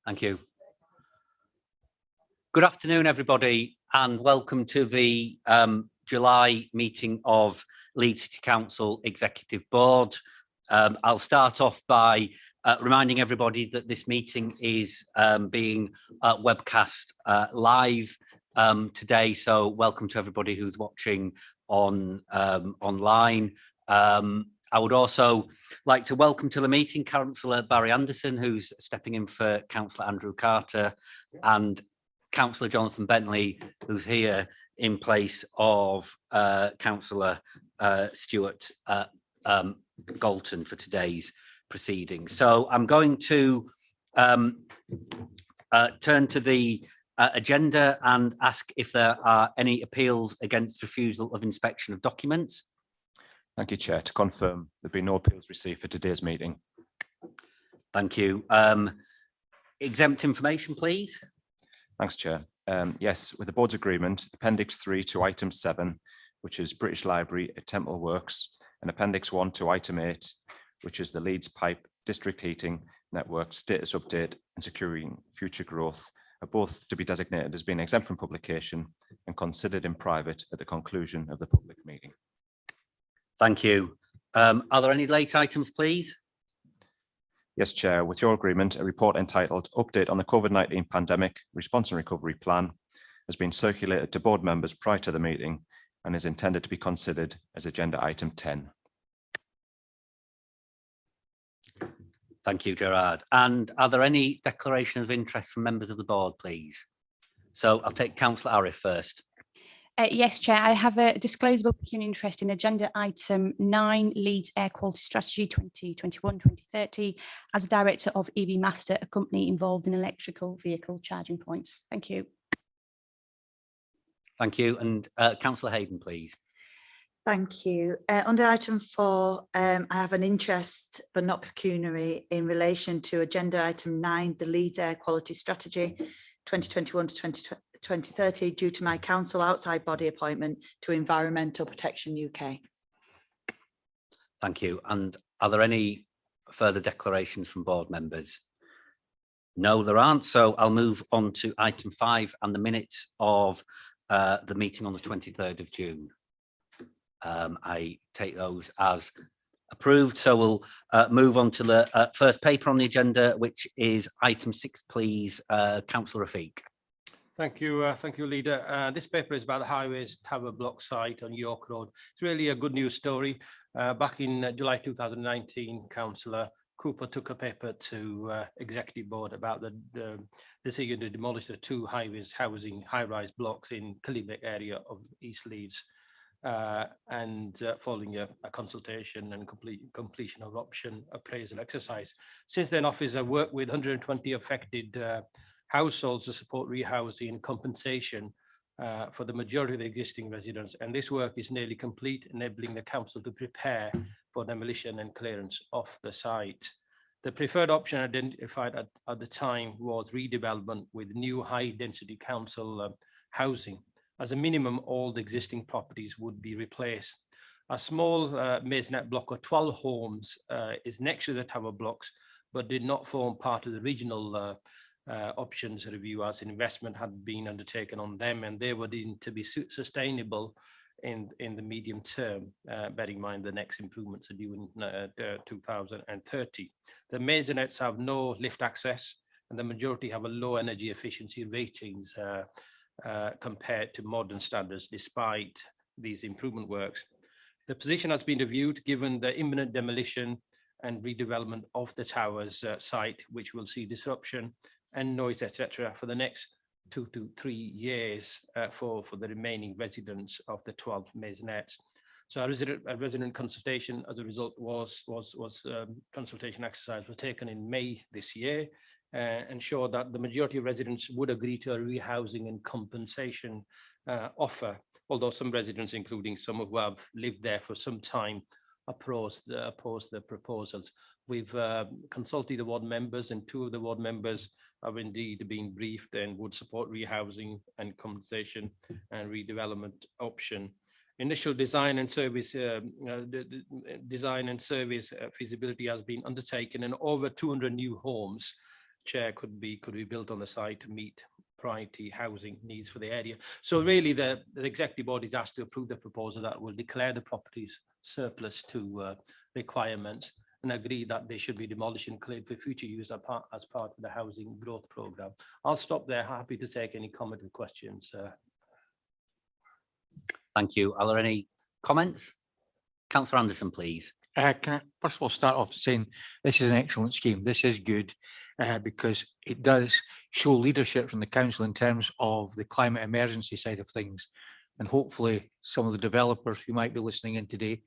Thank you. Good afternoon, everybody, and welcome to the July meeting of Leeds City Council Executive Board. I'll start off by reminding everybody that this meeting is being webcast live today, so welcome to everybody who's watching online. I would also like to welcome to the meeting Councillor Barry Anderson, who's stepping in for Councillor Andrew Carter, and Councillor Jonathan Bentley, who's here in place of Councillor Stuart Galton for today's proceedings. So I'm going to turn to the agenda and ask if there are any appeals against refusal of inspection of documents. Thank you, Chair. To confirm, there have been no appeals received for today's meeting. Thank you. Exempt information, please. Thanks, Chair. Yes, with the board's agreement, Appendix 3 to Item 7, which is British Library at Temple Works, and Appendix 1 to Item 8, which is the Leeds Pipe District Heating Network Status Update and Securing Future Growth, are both to be designated as being exempt from publication and considered in private at the conclusion of the public meeting. Thank you. Are there any late items, please? Yes, Chair. With your agreement, a report entitled Update on the COVID-19 Pandemic Response and Recovery Plan has been circulated to board members prior to the meeting and is intended to be considered as agenda item 10. Thank you, Gerard. And are there any declarations of interest from members of the board, please? So I'll take Councillor Arif first. Yes, Chair, I have a disclosable pecuniary interest in agenda item 9, Leeds Air Quality Strategy 2021-2030, as a director of EV Master, a company involved in electrical vehicle charging points. Thank you. Thank you. And Councillor Hayden, please. Thank you. Under item 4, I have an interest, but not pecuniary, in relation to agenda item 9, the Leeds Air Quality Strategy 2021 to 2030, due to my council outside body appointment to Environmental Protection UK. Thank you. And are there any further declarations from board members? No, there aren't. So I'll move on to item 5 and the minutes of the meeting on the 23rd of June. I take those as approved. So we'll move on to the first paper on the agenda, which is item 6, please. Councillor Rafiq. Thank you, Leader. This paper is about the Highways Tower Block site on York Road. It's really a good news story. Back in July 2019, Councillor Cooper took a paper to Executive Board about the decision to demolish the 2 highways housing high-rise blocks in Killybeck area of East Leeds, and following a consultation and completion of option appraisal exercise. Since then, office have worked with 120 affected households to support rehousing and compensation for the majority of the existing residents, and this work is nearly complete, enabling the council to prepare for demolition and clearance of the site. The preferred option identified at the time was redevelopment with new high-density council housing. As a minimum, all the existing properties would be replaced. A small maisonette block of 12 homes is next to the tower blocks, but did not form part of the regional options review, as investment had been undertaken on them, and they were deemed to be sustainable in the medium term, bearing in mind the next improvements are due in 2030. The maisonettes have no lift access, and the majority have a low energy efficiency ratings compared to modern standards, despite these improvement works. The position has been reviewed given the imminent demolition and redevelopment of the towers site, which will see disruption and noise, etc., for the next 2 to 3 years for the remaining residents of the 12 maisonettes. So a resident consultation as a result was consultation exercise was taken in May this year, ensure that the majority of residents would agree to a rehousing and compensation offer, although some residents, including some who have lived there for some time, oppose the proposals. We've consulted the ward members, and 2 of the ward members have indeed been briefed and would support rehousing and compensation and redevelopment option. Initial design and service feasibility has been undertaken, and over 200 new homes Chair, could be built on the site to meet priority housing needs for the area. So really the executive board is asked to approve the proposal that will declare the properties surplus to requirements and agree that they should be demolished and cleared for future use as part of the housing growth programme. I'll stop there. Happy to take any comment or questions. Thank you. Are there any comments? Councillor Anderson, please. Can I first of all start off saying this is an excellent scheme. This is good because it does show leadership from the council in terms of the climate emergency side of things. And hopefully some of the developers who might be listening in today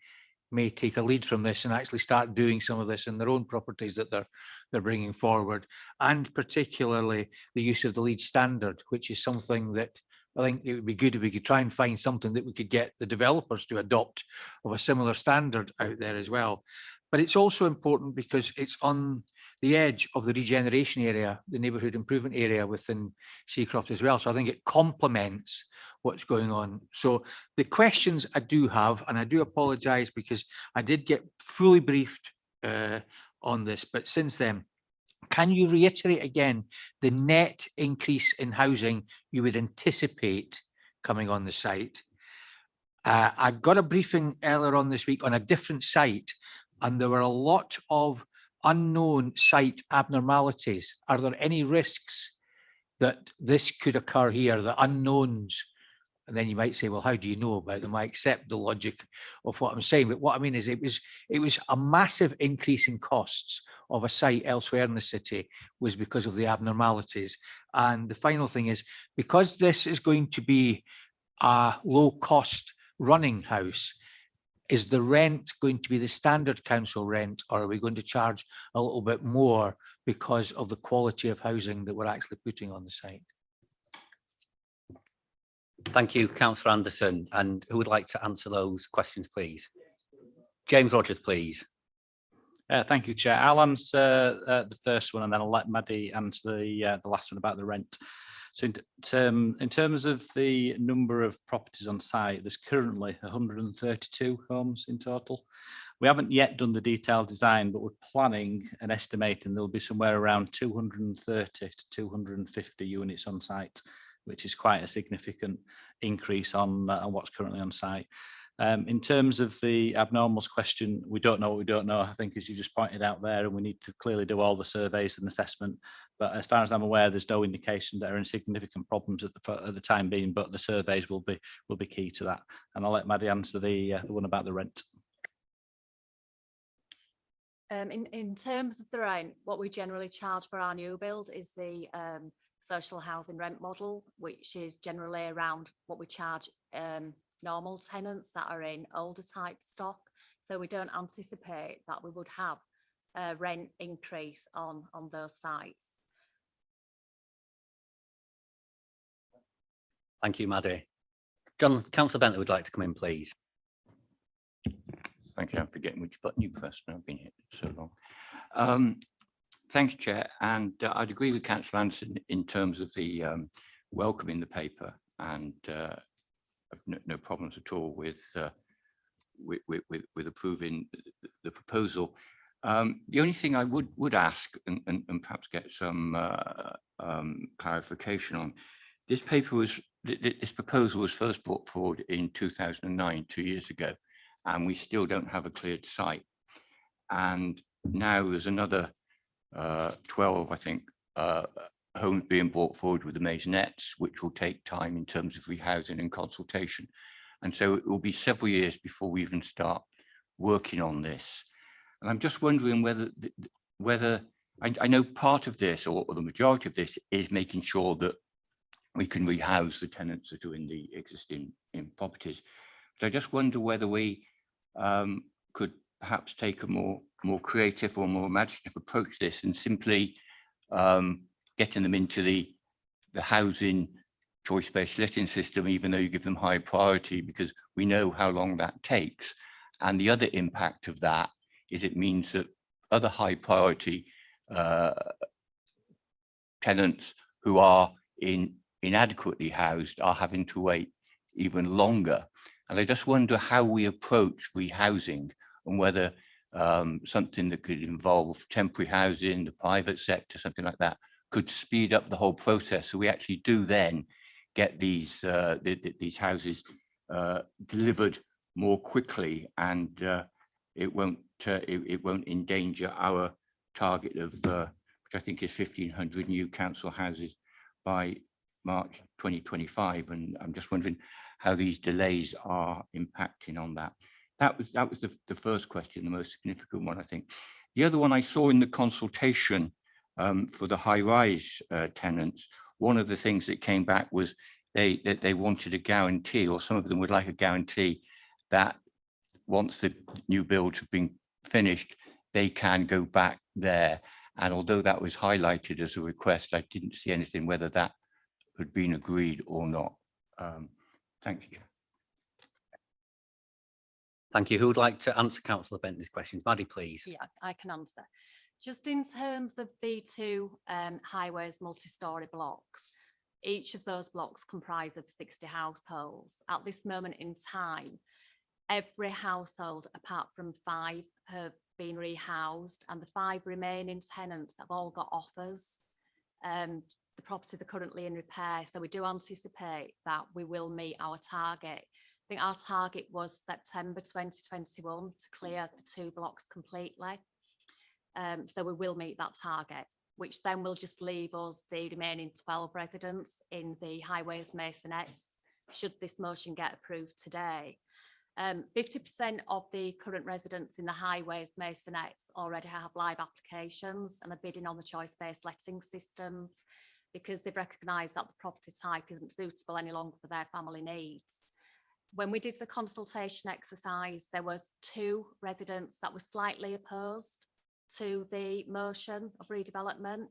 may take a lead from this and actually start doing some of this in their own properties that they're bringing forward. And particularly the use of the Leeds standard, which is something that I think it would be good if we could try and find something that we could get the developers to adopt of a similar standard out there as well. But it's also important because it's on the edge of the regeneration area, the neighbourhood improvement area within Seacroft as well. So I think it complements what's going on. So the questions I do have, and I do apologise because I did get fully briefed on this, but since then, can you reiterate again the net increase in housing you would anticipate coming on the site? I got a briefing earlier on this week on a different site, and there were a lot of unknown site abnormalities. Are there any risks that this could occur here, the unknowns? And then you might say, well, how do you know about them? I accept the logic of what I'm saying, but what I mean is it was a massive increase in costs of a site elsewhere in the city was because of the abnormalities. And the final thing is, because this is going to be a low cost running house, is the rent going to be the standard council rent, or are we going to charge a little bit more because of the quality of housing that we're actually putting on the site? Thank you, Councillor Anderson. And who would like to answer those questions, please? James Rogers, please. Thank you, Chair. I'll answer the first one and then I'll let Maddie answer the last one about the rent. So in terms of the number of properties on site, there's currently 132 homes in total. We haven't yet done the detailed design, but we're planning and estimating there'll be somewhere around 230 to 250 units on site, which is quite a significant increase on what's currently on site. In terms of the abnormals question, we don't know what we don't know, I think, as you just pointed out there, and we need to clearly do all the surveys and assessment. But as far as I'm aware, there's no indication that there are any significant problems at the time being, but the surveys will be key to that. And I'll let Maddie answer the one about the rent. In terms of the rent, what we generally charge for our new build is the social housing rent model, which is generally around what we charge normal tenants that are in older type stock. So we don't anticipate that we would have a rent increase on those sites. Thank you, Maddie. John, Councillor Bentley would like to come in, please. Thank you. I'm forgetting which button you pressed. I've been here so long. Thanks, Chair. And I'd agree with Councillor Anderson in terms of the welcoming the paper, and I've no problems at all with approving the proposal. The only thing I would ask and perhaps get some clarification on, this proposal was first brought forward in 2009, 2 years ago, and we still don't have a cleared site. And now there's another 12, I think, homes being brought forward with the maisonettes, which will take time in terms of rehousing and consultation. And so it will be several years before we even start working on this. And I'm just wondering whether I know part of this, or the majority of this, is making sure that we can rehouse the tenants that are in the existing properties. So I just wonder whether we could perhaps take a more creative or more imaginative approach to this, and simply getting them into the housing choice-based letting system, even though you give them high priority, because we know how long that takes. And the other impact of that is it means that other high priority tenants who are inadequately housed are having to wait even longer. And I just wonder how we approach rehousing, and whether something that could involve temporary housing, the private sector, something like that, could speed up the whole process. So we actually do then get these houses delivered more quickly, and it won't endanger our target of which I think is 1,500 new council houses by March 2025. And I'm just wondering how these delays are impacting on that. That was the first question, the most significant one, I think. The other one I saw in the consultation for the high-rise tenants, one of the things that came back was they wanted a guarantee, or some of them would like a guarantee, that once the new builds have been finished, they can go back there. And although that was highlighted as a request, I didn't see anything whether that had been agreed or not. Thank you. Thank you. Who would like to answer Councillor Bentley's questions? Maddie, please. Yeah, I can answer. Just in terms of the two highways multi-storey blocks, each of those blocks comprise of 60 households. At this moment in time, every household apart from 5 have been rehoused, and the 5 remaining tenants have all got offers. The properties are currently in repair, so we do anticipate that we will meet our target. I think our target was September 2021 to clear the 2 blocks completely. So we will meet that target, which then will just leave us the remaining 12 residents in the highways masonettes, should this motion get approved today. 50% of the current residents in the highways masonettes already have live applications and are bidding on the choice-based letting systems, because they've recognised that the property type isn't suitable any longer for their family needs. When we did the consultation exercise, there was 2 residents that were slightly opposed to the motion of redevelopment.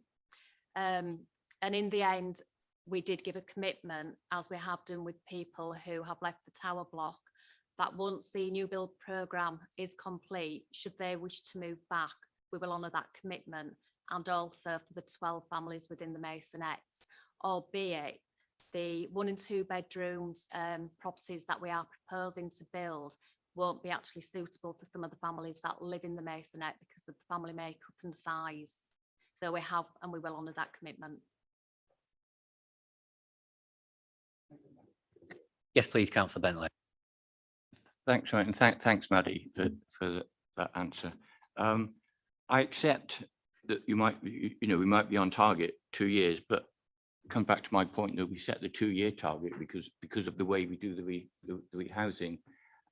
And in the end, we did give a commitment, as we have done with people who have left the tower block, that once the new build programme is complete, should they wish to move back, we will honour that commitment, and also for the 12 families within the masonettes, albeit the 1 and 2 bedrooms properties that we are proposing to build won't be actually suitable for some of the families that live in the masonette because of the family makeup and size. So we have, and we will honour that commitment. Yes, please, Councillor Bentley. Thanks, right, and thanks, Maddie, for that answer. I accept that we might be on target 2 years, but come back to my point that we set the 2-year target because of the way we do the rehousing,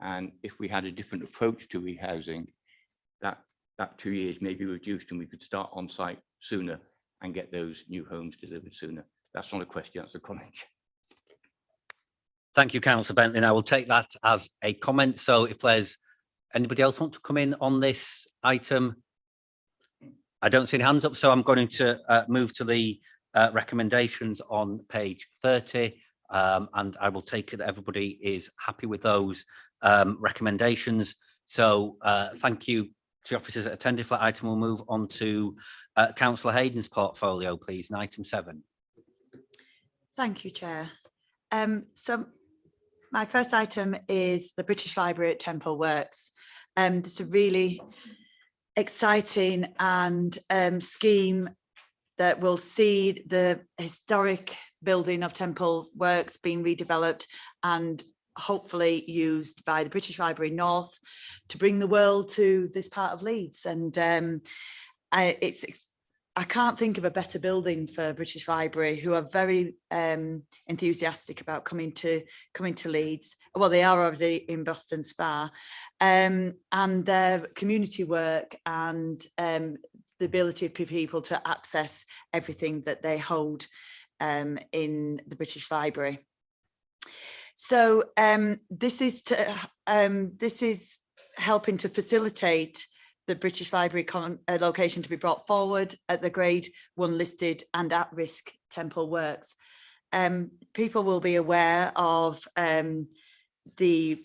and if we had a different approach to rehousing, that 2 years may be reduced, and we could start on site sooner and get those new homes delivered sooner. That's not a question, that's a comment. Thank you, Councillor Bentley. And I will take that as a comment. So if there's anybody else want to come in on this item, I don't see any hands up, so I'm going to move to the recommendations on page 30, and I will take it that everybody is happy with those recommendations. So thank you to the officers that attended for that item. We'll move on to Councillor Hayden's portfolio, please, in item 7. Thank you, Chair. So my first item is the British Library at Temple Works. It's a really exciting and scheme that will see the historic building of Temple Works being redeveloped and hopefully used by the British Library North to bring the world to this part of Leeds. And I can't think of a better building for British Library, who are very enthusiastic about coming to Leeds. Well, they are already in Boston Spa, and their community work and the ability of people to access everything that they hold in the British Library. So this is helping to facilitate the British Library location to be brought forward at the Grade 1 listed and at-risk Temple Works. People will be aware of the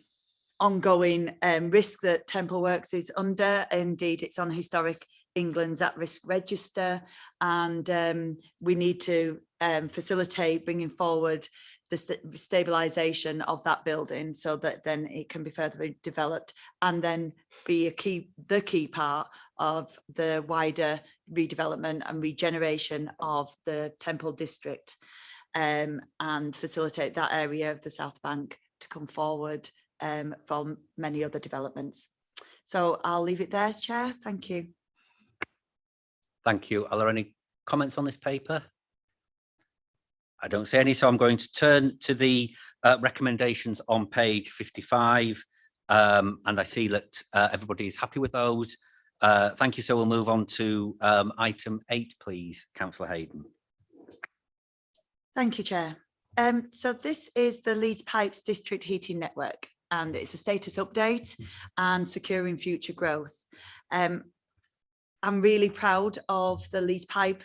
ongoing risk that Temple Works is under. Indeed, it's on Historic England's at-risk register, and we need to facilitate bringing forward the stabilisation of that building so that then it can be further developed and then be the key part of the wider redevelopment and regeneration of the Temple district, and facilitate that area of the South Bank to come forward from many other developments. So I'll leave it there, Chair. Thank you. Thank you. Are there any comments on this paper? I don't see any, so I'm going to turn to the recommendations on page 55, and I see that everybody is happy with those. Thank you. So we'll move on to item 8, please, Councillor Hayden. Thank you, Chair. So this is the Leeds Pipes District Heating Network, and it's a status update and securing future growth. I'm really proud of the Leeds Pipe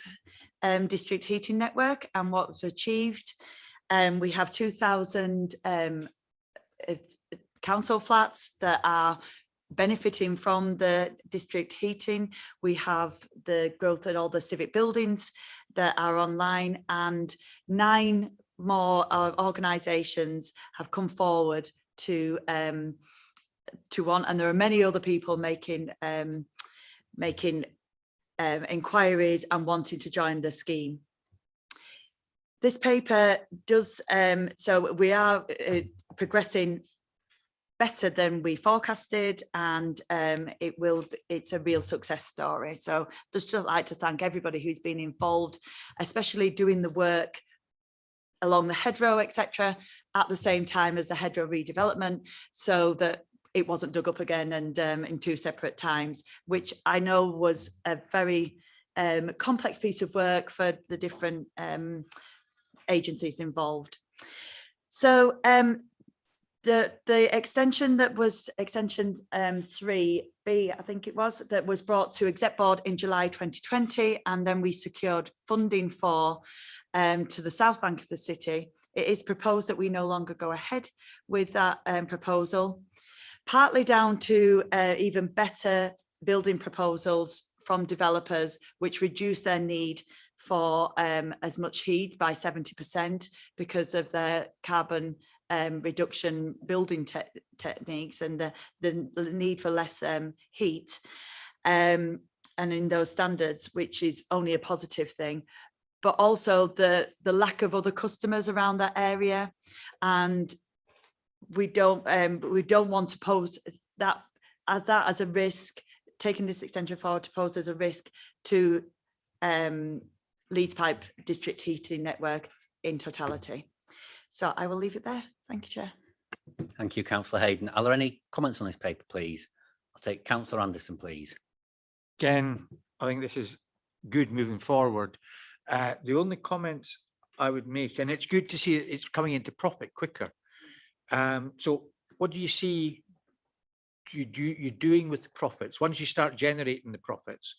District Heating Network and what's achieved. We have 2,000 council flats that are benefiting from the district heating. We have the growth in all the civic buildings that are online, and 9 more organisations have come forward to want, and there are many other people making inquiries and wanting to join the scheme. This paper does, so we are progressing better than we forecasted, and it's a real success story. So just like to thank everybody who's been involved, especially doing the work along the hedgerow, etc., at the same time as the hedgerow redevelopment, so that it wasn't dug up again and in 2 separate times, which I know was a very complex piece of work for the different agencies involved. So the extension that was extension 3B, I think it was, that was brought to Exec Board in July 2020, and then we secured funding for to the South Bank of the city. It is proposed that we no longer go ahead with that proposal, partly down to even better building proposals from developers, which reduce their need for as much heat by 70% because of their carbon reduction building techniques and the need for less heat, and in those standards, which is only a positive thing. But also the lack of other customers around that area, and we don't want to pose that as a risk. Taking this extension forward to pose as a risk to Leeds Pipe District Heating Network in totality. So I will leave it there. Thank you, Chair. Thank you, Councillor Hayden. Are there any comments on this paper, please? I'll take Councillor Anderson, please. Again, I think this is good moving forward. The only comments I would make, and it's good to see it's coming into profit quicker. So what do you see you're doing with the profits once you start generating the profits?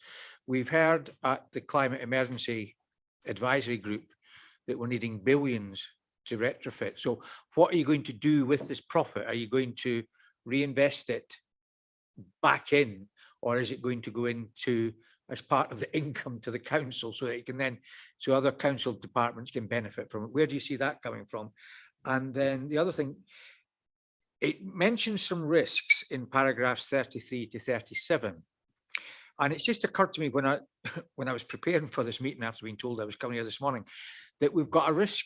We've heard at the Climate Emergency Advisory Group that we're needing billions to retrofit. So what are you going to do with this profit? Are you going to reinvest it back in, or is it going to go into as part of the income to the council so that it can then, so other council departments can benefit from it? Where do you see that coming from? And then the other thing, it mentions some risks in paragraphs 33 to 37. And it's just occurred to me when I was preparing for this meeting after being told I was coming here this morning, that we've got a risk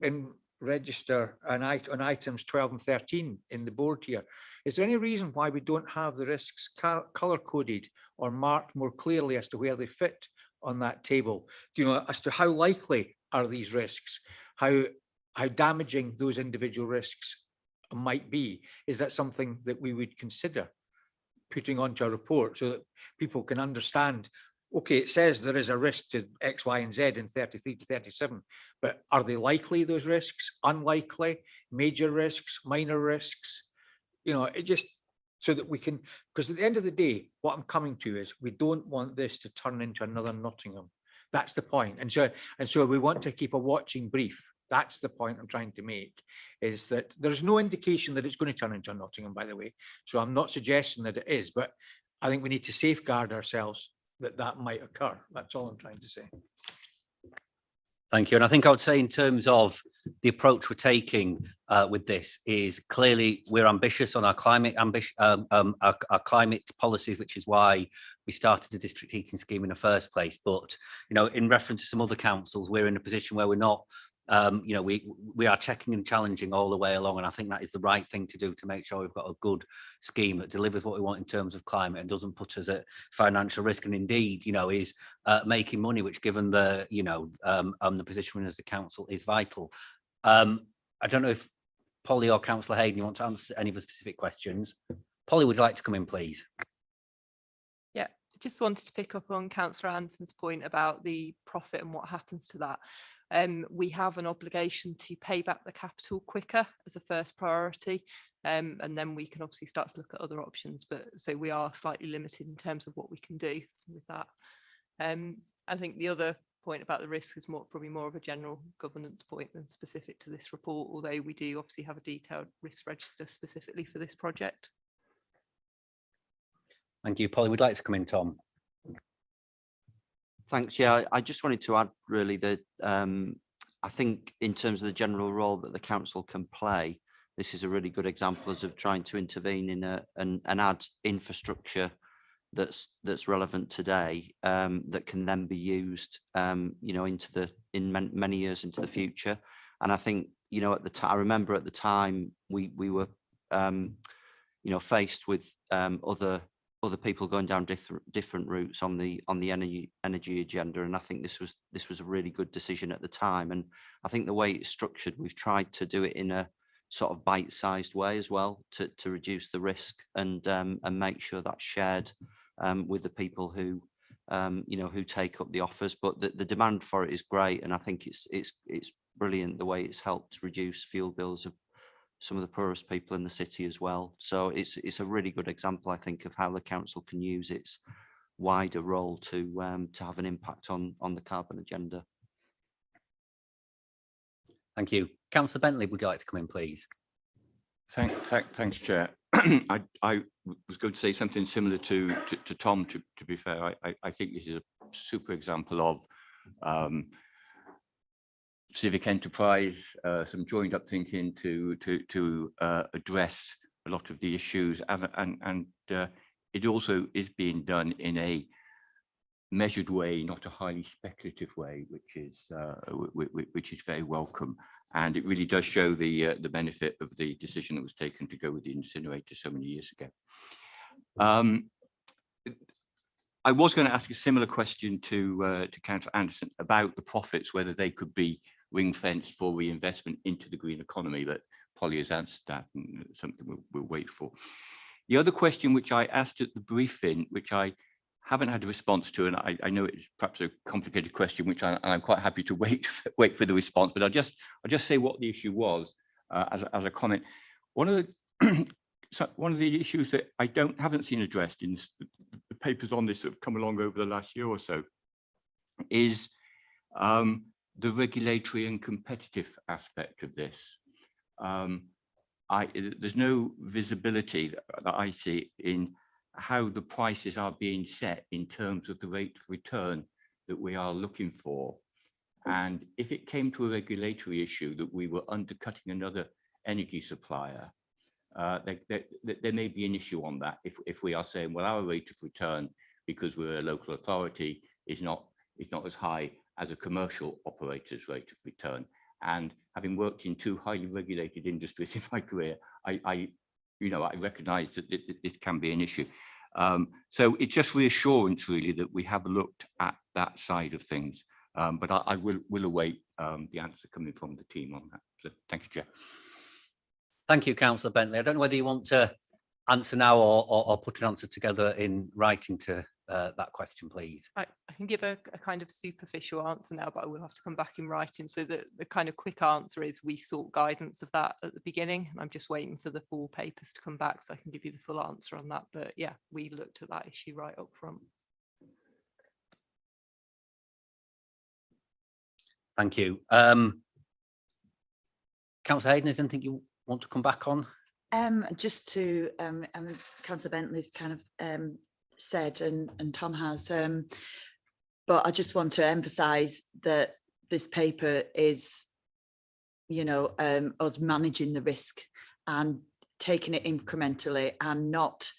in register on items 12 and 13 in the board here. Is there any reason why we don't have the risks color coded or marked more clearly as to where they fit on that table? You know, as to how likely are these risks, how damaging those individual risks might be? Is that something that we would consider putting onto a report so that people can understand, okay, it says there is a risk to X, Y, and Z in 33 to 37, but are they likely, those risks, unlikely, major risks, minor risks? You know, it just, so that we can, because at the end of the day, what I'm coming to is we don't want this to turn into another Nottingham. That's the point. And so we want to keep a watching brief. That's the point I'm trying to make, is that there's no indication that it's going to turn into a Nottingham, by the way. So I'm not suggesting that it is, but I think we need to safeguard ourselves that that might occur. That's all I'm trying to say. Thank you. And I think I would say in terms of the approach we're taking with this is clearly we're ambitious on our climate our climate policies, which is why we started the district heating scheme in the first place. But, you know, in reference to some other councils, we're in a position where we're not, you know, we are checking and challenging all the way along. And I think that is the right thing to do to make sure we've got a good scheme that delivers what we want in terms of climate and doesn't put us at financial risk. And indeed, you know, is making money, which given the, you know, the position we're in as the council is vital. I don't know if Polly or Councillor Hayden, you want to answer any of the specific questions. Polly, would you like to come in, please? Yeah, just wanted to pick up on Councillor Anson's point about the profit and what happens to that. We have an obligation to pay back the capital quicker as a first priority, and then we can obviously start to look at other options. But so we are slightly limited in terms of what we can do with that. I think the other point about the risk is probably more of a general governance point than specific to this report, although we do obviously have a detailed risk register specifically for this project. Thank you, Polly. Would like to come in, Tom? Thanks. Yeah, I just wanted to add really that I think in terms of the general role that the council can play, this is a really good example of trying to intervene in and add infrastructure that's relevant today, that can then be used, you know, in many years into the future. And I think, you know, at the time, I remember at the time we were, you know, faced with other people going down different routes on the energy agenda, and I think this was a really good decision at the time. And I think the way it's structured, we've tried to do it in a sort of bite-sized way as well to reduce the risk and make sure that's shared with the people who you know, who take up the offers. But the demand for it is great, and I think it's brilliant the way it's helped reduce fuel bills of some of the poorest people in the city as well. So it's a really good example, I think, of how the council can use its wider role to have an impact on the carbon agenda. Thank you. Councillor Bentley, would you like to come in, please? Thanks, Chair. I was going to say something similar to Tom, to be fair. I think this is a super example of civic enterprise, some joined up thinking to address a lot of the issues, and it also is being done in a measured way, not a highly speculative way, which is very welcome. And it really does show the benefit of the decision that was taken to go with the incinerator so many years ago. I was going to ask a similar question to Councillor Anderson about the profits, whether they could be ring-fenced for reinvestment into the green economy, but Polly has answered that, and something we'll wait for. The other question which I asked at the briefing, which I haven't had a response to, and I know it's perhaps a complicated question, which I'm quite happy to wait for the response, but I'll just say what the issue was as a comment. One of the issues that I haven't seen addressed in the papers on this that have come along over the last year or so is the regulatory and competitive aspect of this. There's no visibility that I see in how the prices are being set in terms of the rate of return that we are looking for. And if it came to a regulatory issue that we were undercutting another energy supplier, there may be an issue on that if we are saying, well, our rate of return, because we're a local authority, is not as high as a commercial operator's rate of return. And having worked in two highly regulated industries in my career, I recognise that this can be an issue. So it's just reassurance, really, that we have looked at that side of things. But I will await the answer coming from the team on that. So thank you, Chair. Thank you, Councillor Bentley. I don't know whether you want to answer now or put an answer together in writing to that question, please. I can give a kind of superficial answer now, but I will have to come back in writing. So the kind of quick answer is we sought guidance of that at the beginning. I'm just waiting for the full papers to come back so I can give you the full answer on that. But yeah, we looked at that issue right up front. Thank you. Councillor Hayden, is there anything you want to come back on? Just to, Councillor Bentley's kind of said, and Tom has, but I just want to emphasise that this paper is, you know, us managing the risk and taking it incrementally and not,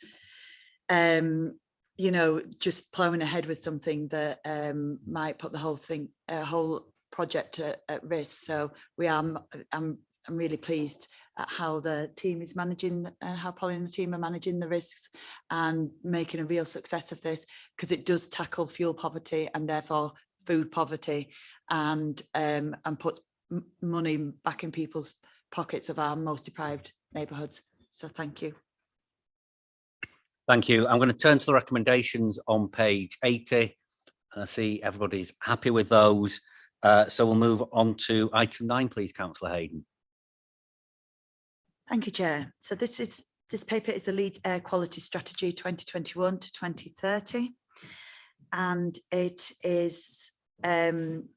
you know, just plowing ahead with something that might put the whole project at risk. So I'm really pleased at how the team is managing, how Polly and the team are managing the risks and making a real success of this, because it does tackle fuel poverty and therefore food poverty, and puts money back in people's pockets of our most deprived neighbourhoods. So thank you. Thank you. I'm going to turn to the recommendations on page 80. I see everybody's happy with those. So we'll move on to item 9, please, Councillor Hayden. Thank you, Chair. So this paper is the Leeds Air Quality Strategy 2021 to 2030, and it is and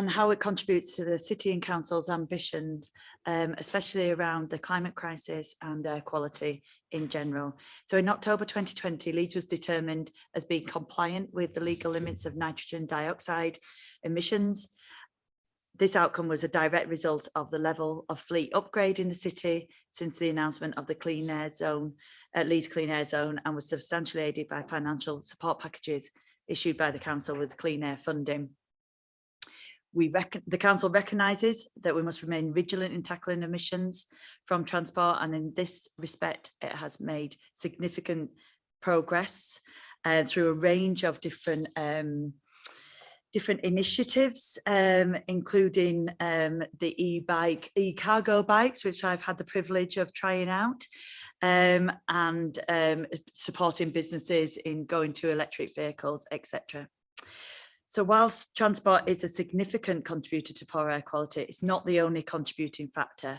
how it contributes to the City and Council's ambitions, especially around the climate crisis and air quality in general. So in October 2020, Leeds was determined as being compliant with the legal limits of nitrogen dioxide emissions. This outcome was a direct result of the level of fleet upgrade in the city since the announcement of the Clean Air Zone, Leeds Clean Air Zone, and was substantially aided by financial support packages issued by the council with clean air funding. The council recognises that we must remain vigilant in tackling emissions from transport, and in this respect, it has made significant progress through a range of different initiatives, including the e-cargo bikes, which I've had the privilege of trying out, and supporting businesses in going to electric vehicles, etc. So whilst transport is a significant contributor to poor air quality, it's not the only contributing factor.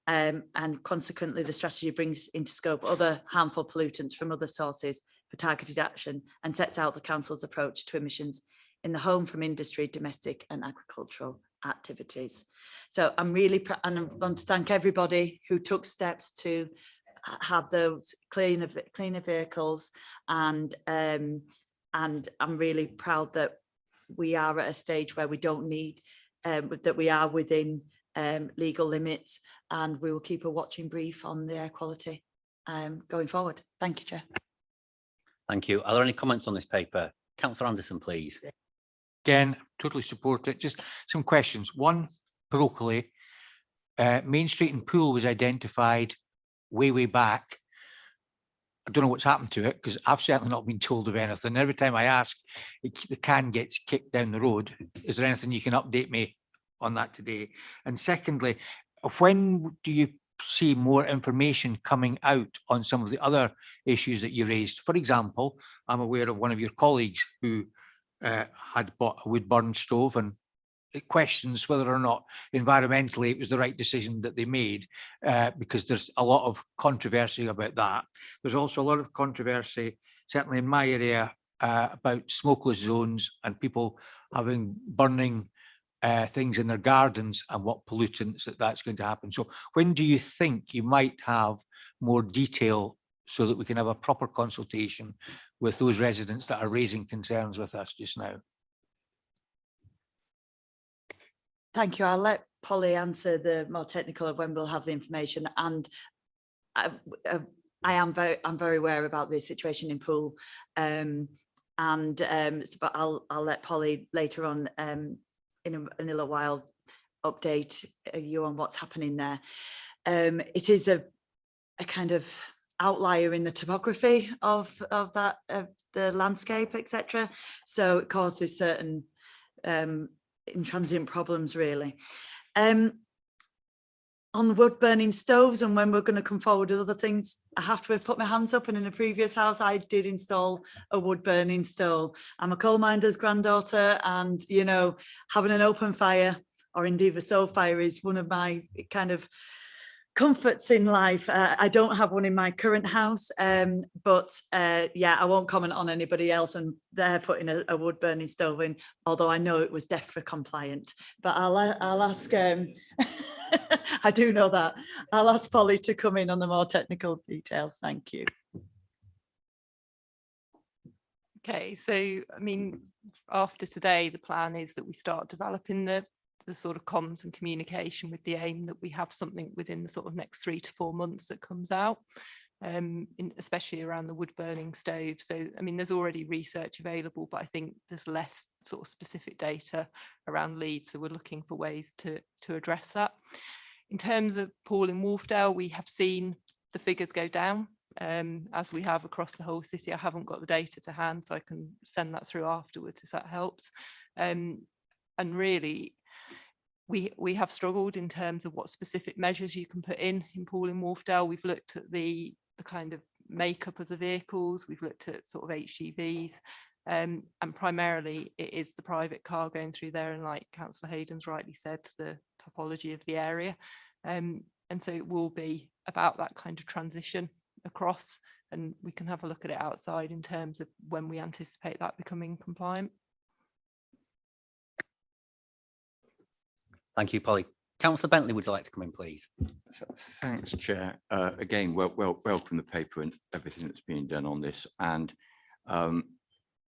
And consequently, the strategy brings into scope other harmful pollutants from other sources for targeted action and sets out the council's approach to emissions in the home from industry, domestic and agricultural activities. So I'm really proud, and I want to thank everybody who took steps to have those cleaner vehicles, and I'm really proud that we are at a stage where we don't need, that we are within legal limits, and we will keep a watching brief on the air quality going forward. Thank you, Chair. Thank you. Are there any comments on this paper? Councillor Anderson, please. Again, totally support it. Just some questions. One, parochially, Main Street and Pool was identified way back. I don't know what's happened to it, because I've certainly not been told of anything. Every time I ask, the can gets kicked down the road. Is there anything you can update me on that today? And secondly, when do you see more information coming out on some of the other issues that you raised? For example, I'm aware of one of your colleagues who had bought a wood burn stove, and it questions whether or not environmentally it was the right decision that they made, because there's a lot of controversy about that. There's also a lot of controversy, certainly in my area, about smokeless zones and people burning things in their gardens and what pollutants that's going to happen. So when do you think you might have more detail so that we can have a proper consultation with those residents that are raising concerns with us just now? Thank you. I'll let Polly answer the more technical of when we'll have the information. And I'm very aware about the situation in Poole, but I'll let Polly later on in a little while update you on what's happening there. It is a kind of outlier in the topography of the landscape, etc. So it causes certain intransient problems, really. On the wood burning stoves, and when we're going to come forward with other things, I have to put my hands up, and in a previous house I did install a wood burning stove. I'm a coal miner's granddaughter, and you know, having an open fire, or indeed a stove fire, is one of my kind of comforts in life. I don't have one in my current house, but yeah, I won't comment on anybody else and they're putting a wood burning stove in, although I know it was DEFRA compliant. But I'll ask, I do know that. I'll ask Polly to come in on the more technical details. Thank you. Okay, so I mean, after today, the plan is that we start developing the sort of comms and communication with the aim that we have something within the sort of next 3 to 4 months that comes out, especially around the wood burning stove. So I mean, there's already research available, but I think there's less sort of specific data around Leeds, so we're looking for ways to address that. In terms of Paul in Wharfdale, we have seen the figures go down, as we have across the whole city. I haven't got the data to hand, so I can send that through afterwards if that helps. And really, we have struggled in terms of what specific measures you can put in Paul in Wharfdale. We've looked at the kind of makeup of the vehicles, we've looked at sort of HGVs, and primarily it is the private car going through there, and like Councillor Hayden's rightly said, the topology of the area. And so it will be about that kind of transition across, and we can have a look at it outside in terms of when we anticipate that becoming compliant. Thank you, Polly. Councillor Bentley would like to come in, please. Thanks, Chair. Again, welcome the paper and everything that's being done on this. And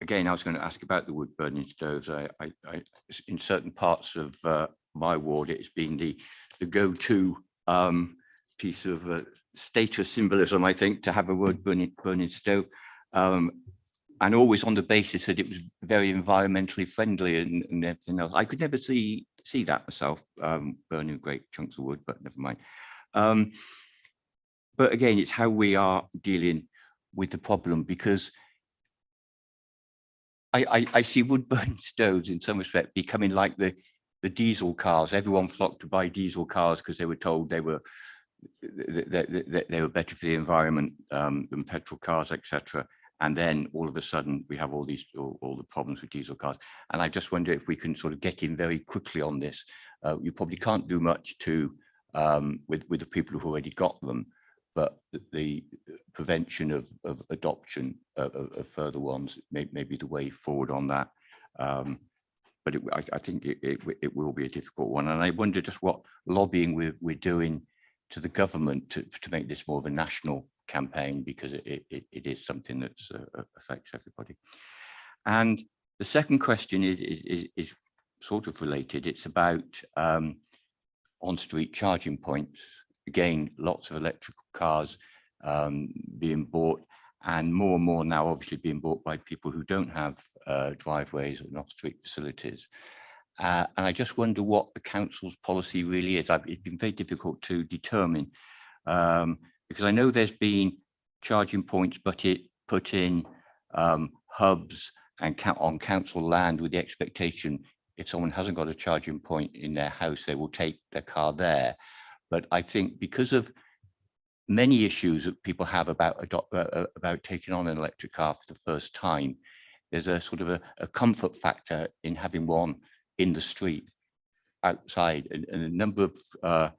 again, I was going to ask about the wood burning stoves. In certain parts of my ward, it's been the go-to piece of status symbolism, I think, to have a wood burning stove. And always on the basis that it was very environmentally friendly and everything else. I could never see that myself, burning great chunks of wood, but never mind. But again, it's how we are dealing with the problem, because I see wood burning stoves in some respect becoming like the diesel cars. Everyone flocked to buy diesel cars because they were told they were better for the environment than petrol cars, etc. And then all of a sudden we have all the problems with diesel cars. And I just wonder if we can sort of get in very quickly on this. You probably can't do much to with the people who've already got them, but the prevention of adoption of further ones may be the way forward on that. But I think it will be a difficult one. And I wonder just what lobbying we're doing to the government to make this more of a national campaign, because it is something that affects everybody. And the second question is sort of related. It's about on-street charging points. Again, lots of electrical cars being bought, and more now obviously being bought by people who don't have driveways and off-street facilities. And I just wonder what the council's policy really is. It's been very difficult to determine, because I know there's been charging points, but it put in hubs and on council land with the expectation if someone hasn't got a charging point in their house, they will take their car there. But I think because of many issues that people have about taking on an electric car for the first time, there's a sort of a comfort factor in having one in the street outside. And a number of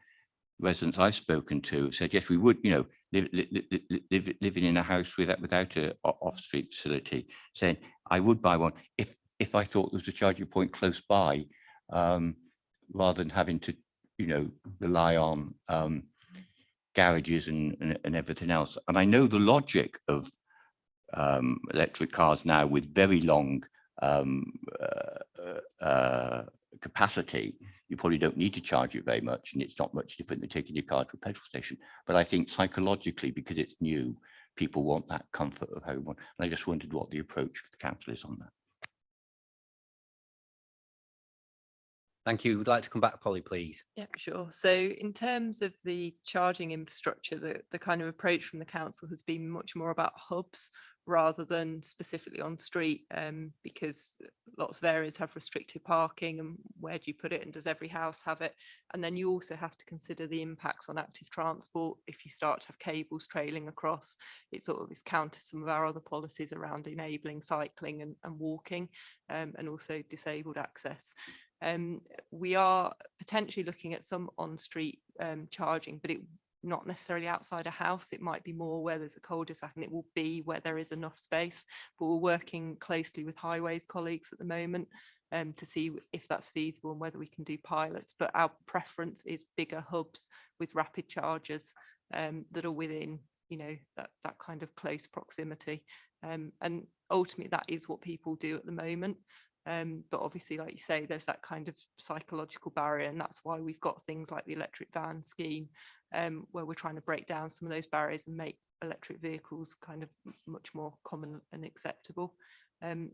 residents I've spoken to said, yes, we would, living in a house without an off-street facility, saying I would buy one if I thought there was a charging point close by, rather than having to, rely on garages and everything else. And I know the logic of electric cars now with very long capacity. You probably don't need to charge it very much, and it's not much different than taking your car to a petrol station. But I think psychologically, because it's new, people want that comfort of home. And I just wondered what the approach of the council is on that. Thank you. Would like to come back, Polly, please? Yeah, sure. So in terms of the charging infrastructure, the kind of approach from the council has been much more about hubs rather than specifically on street, because lots of areas have restricted parking, and where do you put it, and does every house have it? And then you also have to consider the impacts on active transport. If you start to have cables trailing across, it sort of is counter some of our other policies around enabling cycling and walking, and also disabled access. We are potentially looking at some on-street charging, but it not necessarily outside a house. It might be more where there's a cul-de-sac, and it will be where there is enough space. But we're working closely with highways colleagues at the moment to see if that's feasible and whether we can do pilots. But our preference is bigger hubs with rapid chargers that are within, that kind of close proximity. And ultimately that is what people do at the moment. But obviously, like you say, there's that kind of psychological barrier, and that's why we've got things like the electric van scheme, where we're trying to break down some of those barriers and make electric vehicles kind of much more common and acceptable. And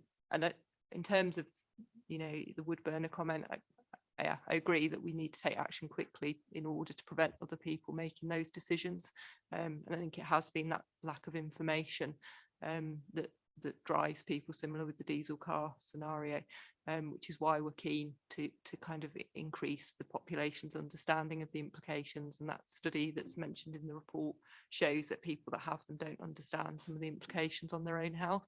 in terms of, you know, the wood burner comment, I agree that we need to take action quickly in order to prevent other people making those decisions. And I think it has been that lack of information that drives people, similar with the diesel car scenario, which is why we're keen to kind of increase the population's understanding of the implications. And that study that's mentioned in the report shows that people that have them don't understand some of the implications on their own health.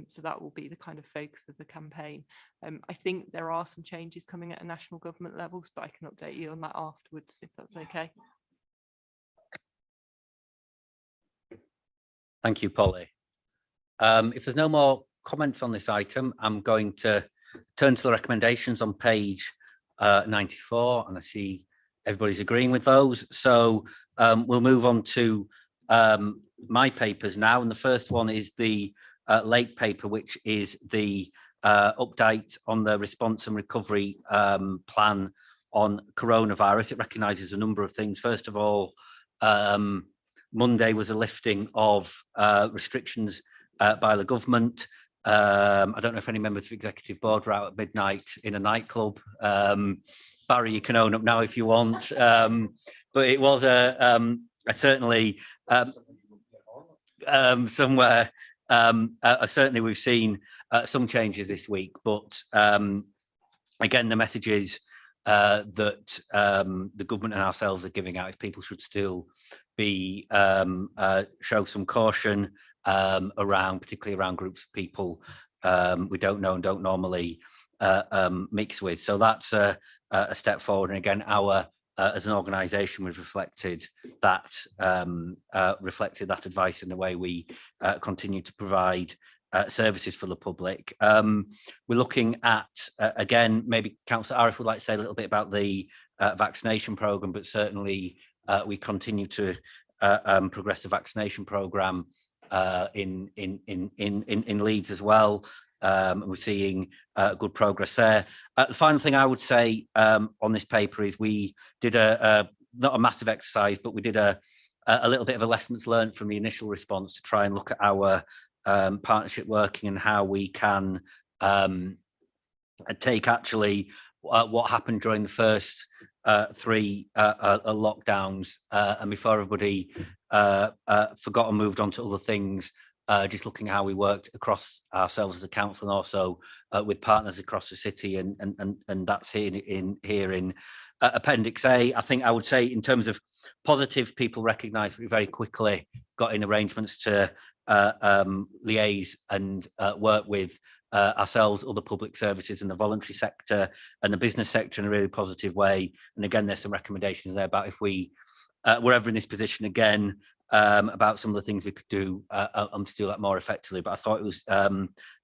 So that will be the kind of focus of the campaign. I think there are some changes coming at a national government levels, but I can update you on that afterwards if that's okay. Thank you, Polly. If there's no more comments on this item, I'm going to turn to the recommendations on page 94, and I see everybody's agreeing with those. So we'll move on to my papers now, and the first one is the late paper, which is the update on the response and recovery plan on coronavirus. It recognises a number of things. First of all, Monday was a lifting of restrictions by the government. I don't know if any members of the executive board were out at midnight in a nightclub. Barry, you can own up now if you want. But it was a certainly somewhere. Certainly we've seen some changes this week, but again, the message is that the government and ourselves are giving out is people should still be show some caution around, particularly around groups of people we don't know and don't normally mix with. So that's a step forward. And again, our as an organisation, we've reflected that advice in the way we continue to provide services for the public. We're looking at, again, maybe Councillor Arif would like to say a little bit about the vaccination programme, but certainly we continue to progress the vaccination programme in Leeds as well. We're seeing good progress there. The final thing I would say on this paper is we did not a massive exercise, but we did a little bit of a lessons learned from the initial response to try and look at our partnership working and how we can take actually what happened during the first 3 lockdowns and before everybody forgot and moved on to other things. Just looking at how we worked across ourselves as a council and also with partners across the city, and that's here in Appendix A. I think I would say in terms of positives, people recognise we very quickly got in arrangements to liaise and work with ourselves, other public services in the voluntary sector and the business sector in a really positive way. And again, there's some recommendations there about if we were ever in this position again, about some of the things we could do to do that more effectively. But I thought it was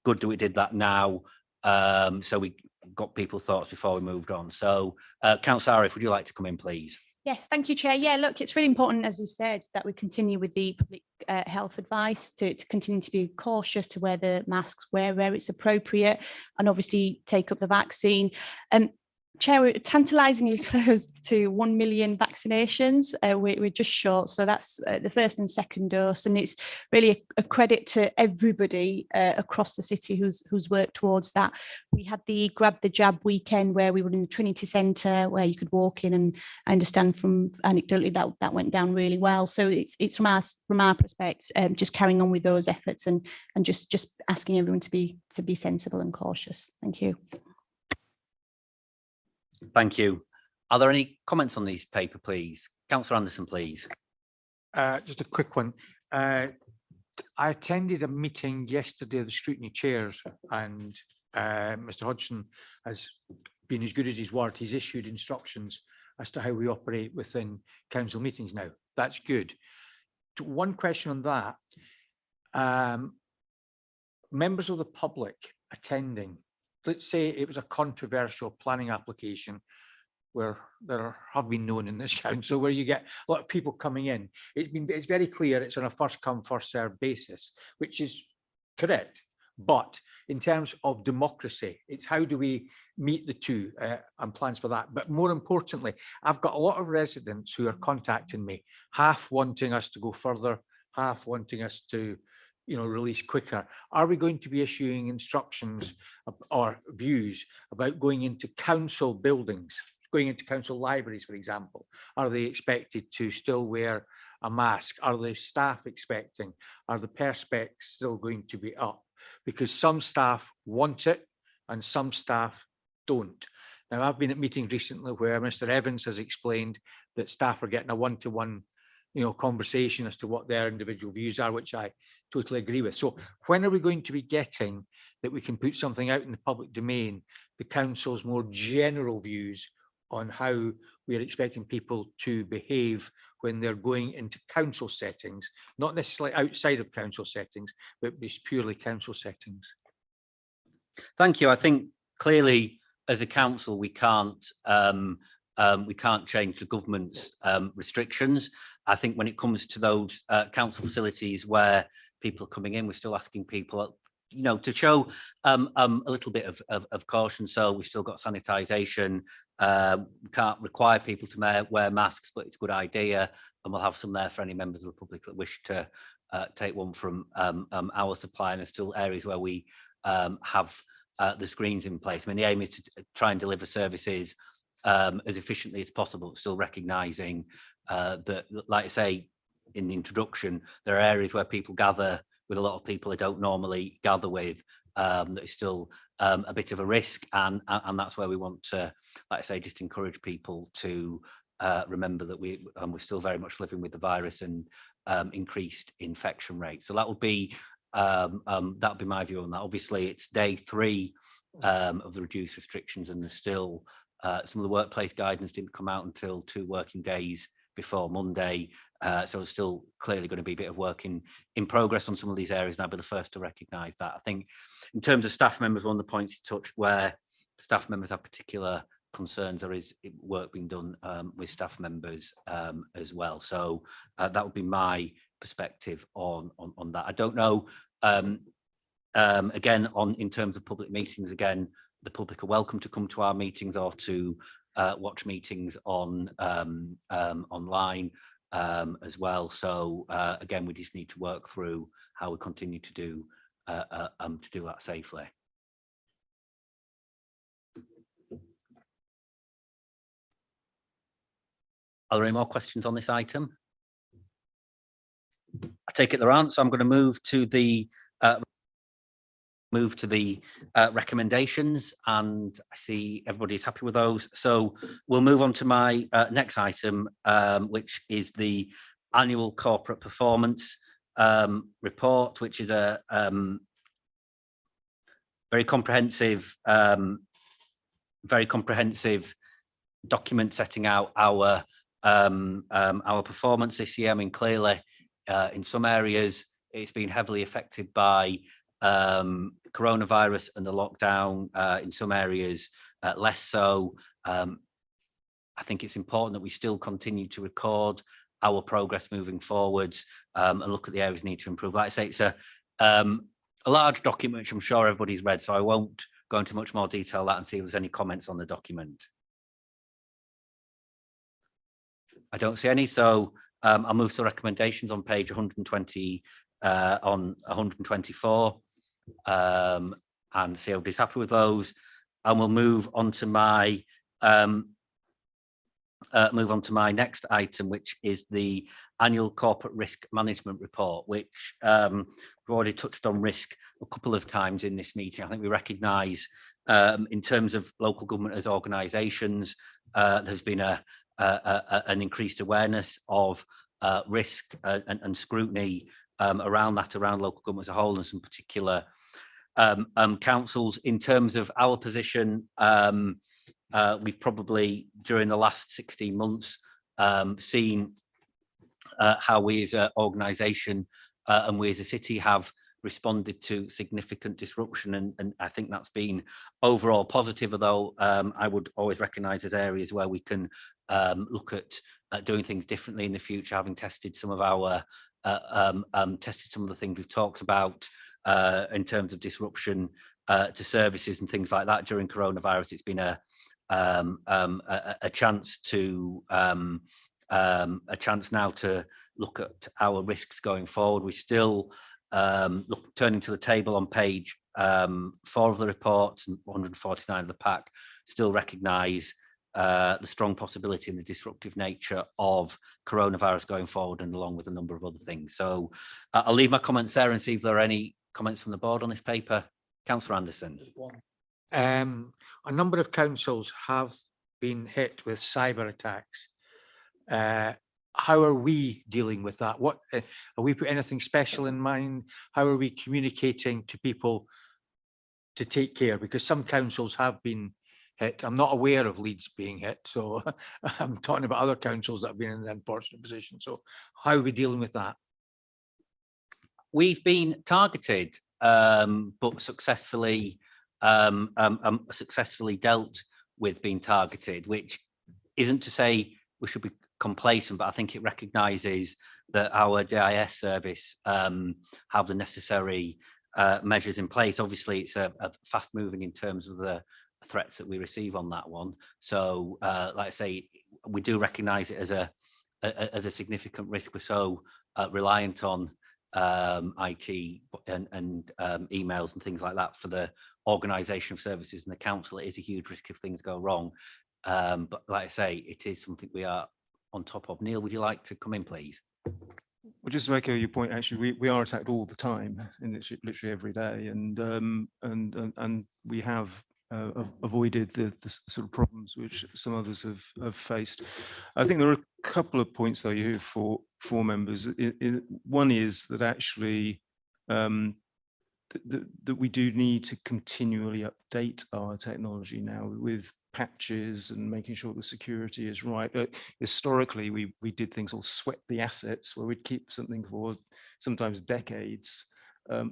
good that we did that now, so we got people's thoughts before we moved on. So Councillor Arif, would you like to come in, please? Yes, thank you, Chair. Yeah, look, it's really important, as you said, that we continue with the public health advice to continue to be cautious, to wear the masks where it's appropriate, and obviously take up the vaccine. Chair, we're tantalisingly close to 1 million vaccinations. We're just short, so that's the first and second dose, and it's really a credit to everybody across the city who's worked towards that. We had the Grab the Jab weekend where we were in the Trinity Centre, where you could walk in, and I understand from anecdotally that went down really well. So it's from our perspective, just carrying on with those efforts and just asking everyone to be sensible and cautious. Thank you. Thank you. Are there any comments on these paper, please? Councillor Anderson, please. Just a quick one. I attended a meeting yesterday of the scrutiny chairs, and Mr. Hodgson has been as good as his word. He's issued instructions as to how we operate within council meetings now. That's good. One question on that. Members of the public attending, let's say it was a controversial planning application where there have been known in this council, where you get a lot of people coming in. It's very clear it's on a first come, first served basis, which is correct. But in terms of democracy, it's how do we meet the two and plans for that. But more importantly, I've got a lot of residents who are contacting me, half wanting us to go further, half wanting us to, you know, release quicker. Are we going to be issuing instructions or views about going into council buildings, going into council libraries, for example? Are they expected to still wear a mask? Are the staff expecting? Are the perspex still going to be up? Because some staff want it and some staff don't. Now, I've been at meetings recently where Mr. Evans has explained that staff are getting a one-to-one, you know, conversation as to what their individual views are, which I totally agree with. So when are we going to be getting that we can put something out in the public domain, the council's more general views on how we are expecting people to behave when they're going into council settings, not necessarily outside of council settings, but just purely council settings? Thank you. I think clearly as a council, we can't change the government's restrictions. I think when it comes to those council facilities where people are coming in, we're still asking people, you know, to show a little bit of caution. So we've still got sanitisation. We can't require people to wear masks, but it's a good idea. And we'll have some there for any members of the public that wish to take one from our supply. And there's still areas where we have the screens in place. I mean, the aim is to try and deliver services as efficiently as possible, still recognising that, like I say in the introduction, there are areas where people gather with a lot of people they don't normally gather with. That is still a bit of a risk, and that's where we want to, like I say, just encourage people to remember that we're still very much living with the virus and increased infection rates. So that would be my view on that. Obviously, it's day 3 of the reduced restrictions, and there's still some of the workplace guidance didn't come out until 2 working days before Monday. So it's still clearly going to be a bit of work in progress on some of these areas, and I'll be the first to recognise that. I think in terms of staff members, one of the points you touched where staff members have particular concerns, there is work being done with staff members as well. So that would be my perspective on that. I don't know, again, in terms of public meetings, again, the public are welcome to come to our meetings or to watch meetings online as well. So again, we just need to work through how we continue to do that safely. Are there any more questions on this item? I take it there aren't, so I'm going to move to the recommendations, and I see everybody's happy with those. So we'll move on to my next item, which is the annual corporate performance report, which is a very comprehensive document setting out our performance this year. I mean, clearly, in some areas, it's been heavily affected by coronavirus and the lockdown. In some areas, less so. I think it's important that we still continue to record our progress moving forwards and look at the areas we need to improve. Like I say, it's a large document, which I'm sure everybody's read, so I won't go into much more detail that and see if there's any comments on the document. I don't see any, so I'll move to recommendations on page 120, on 124, and see everybody's happy with those. And we'll move on to my next item, which is the annual corporate risk management report, which we've already touched on risk a couple of times in this meeting. I think we recognise in terms of local government as organisations, there's been an increased awareness of risk and scrutiny around local government as a whole, and some particular councils. In terms of our position, we've probably during the last 16 months seen how we as an organisation and we as a city have responded to significant disruption, and I think that's been overall positive, although I would always recognise as areas where we can look at doing things differently in the future, having tested some of our tested some of the things we've talked about in terms of disruption to services and things like that during coronavirus. It's been a chance now to look at our risks going forward. We still turning to the table on page 4 of the report and 149 of the pack, still recognise the strong possibility and the disruptive nature of coronavirus going forward, and along with a number of other things. So I'll leave my comments there and see if there are any comments from the board on this paper. Councillor Anderson. A number of councils have been hit with cyber attacks. How are we dealing with that? What are we put anything special in mind? How are we communicating to people to take care? Because some councils have been hit. I'm not aware of Leeds being hit, so I'm talking about other councils that have been in an unfortunate position. So how are we dealing with that? We've been targeted, but successfully dealt with being targeted, which isn't to say we should be complacent, but I think it recognises that our DIS service have the necessary measures in place. Obviously, it's a fast moving in terms of the threats that we receive on that one. So, like I say, we do recognise it as a significant risk. We're so reliant on IT and emails and things like that for the organisation of services in the council. It is a huge risk if things go wrong. But like I say, it is something we are on top of. Neil, would you like to come in, please? Well, just to echo your point, actually, we are attacked all the time, and it's literally every day, and we have avoided the sort of problems which some others have faced. I think there are a couple of points though you have for members. One is that actually that we do need to continually update our technology now with patches and making sure the security is right. Historically, we did things all sweat the assets, where we'd keep something for sometimes decades.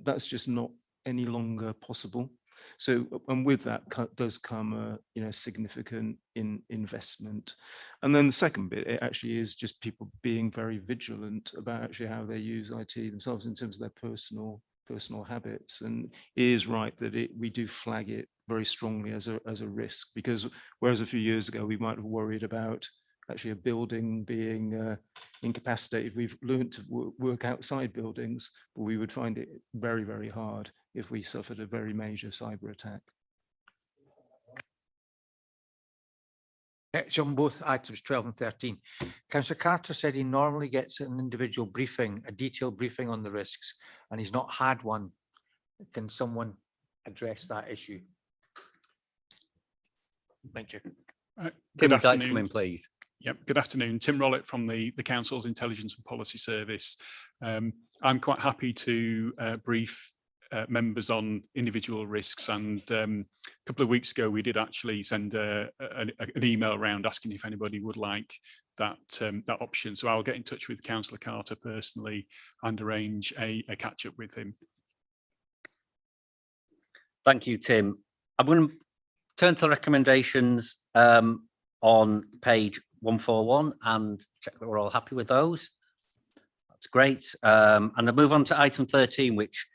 That's just not any longer possible. So, and with that does come a significant investment. And then the second bit, it actually is just people being very vigilant about actually how they use IT themselves in terms of their personal habits. And it is right that we do flag it very strongly as a risk, because whereas a few years ago we might have worried about actually a building being incapacitated, we've learned to work outside buildings, but we would find it very, very hard if we suffered a very major cyber attack. It's on both items 12 and 13. Councillor Carter said he normally gets an individual briefing, a detailed briefing on the risks, and he's not had one. Can someone address that issue? Thank you. Tim, would you like to come in, please? Yep. Good afternoon. Tim Rollett from the Council's Intelligence and Policy Service. I'm quite happy to brief members on individual risks, and a couple of weeks ago we did actually send an email around asking if anybody would like that option. So I'll get in touch with Councillor Carter personally and arrange a catch-up with him. Thank you, Tim. I'm going to turn to the recommendations on page 141 and check that we're all happy with those. That's great. And I'll move on to item 13, which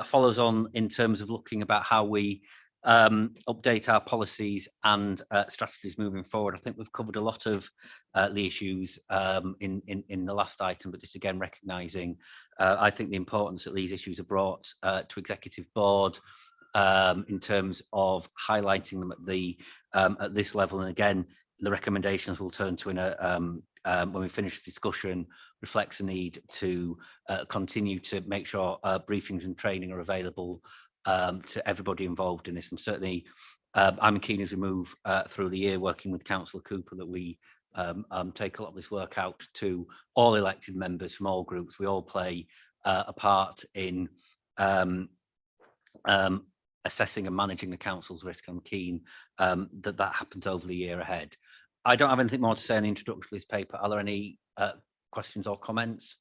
follows on in terms of looking about how we update our policies and strategies moving forward. I think we've covered a lot of the issues in the last item, but just again recognising I think the importance that these issues are brought to Executive Board in terms of highlighting them at this level. And again, the recommendations we'll turn to in when we finish the discussion reflects a need to continue to make sure briefings and training are available to everybody involved in this. And certainly I'm keen as we move through the year working with Councillor Cooper that we take a lot of this work out to all elected members from all groups. We all play a part in assessing and managing the council's risk. I'm keen that happens over the year ahead. I don't have anything more to say in the introduction to this paper. Are there any questions or comments?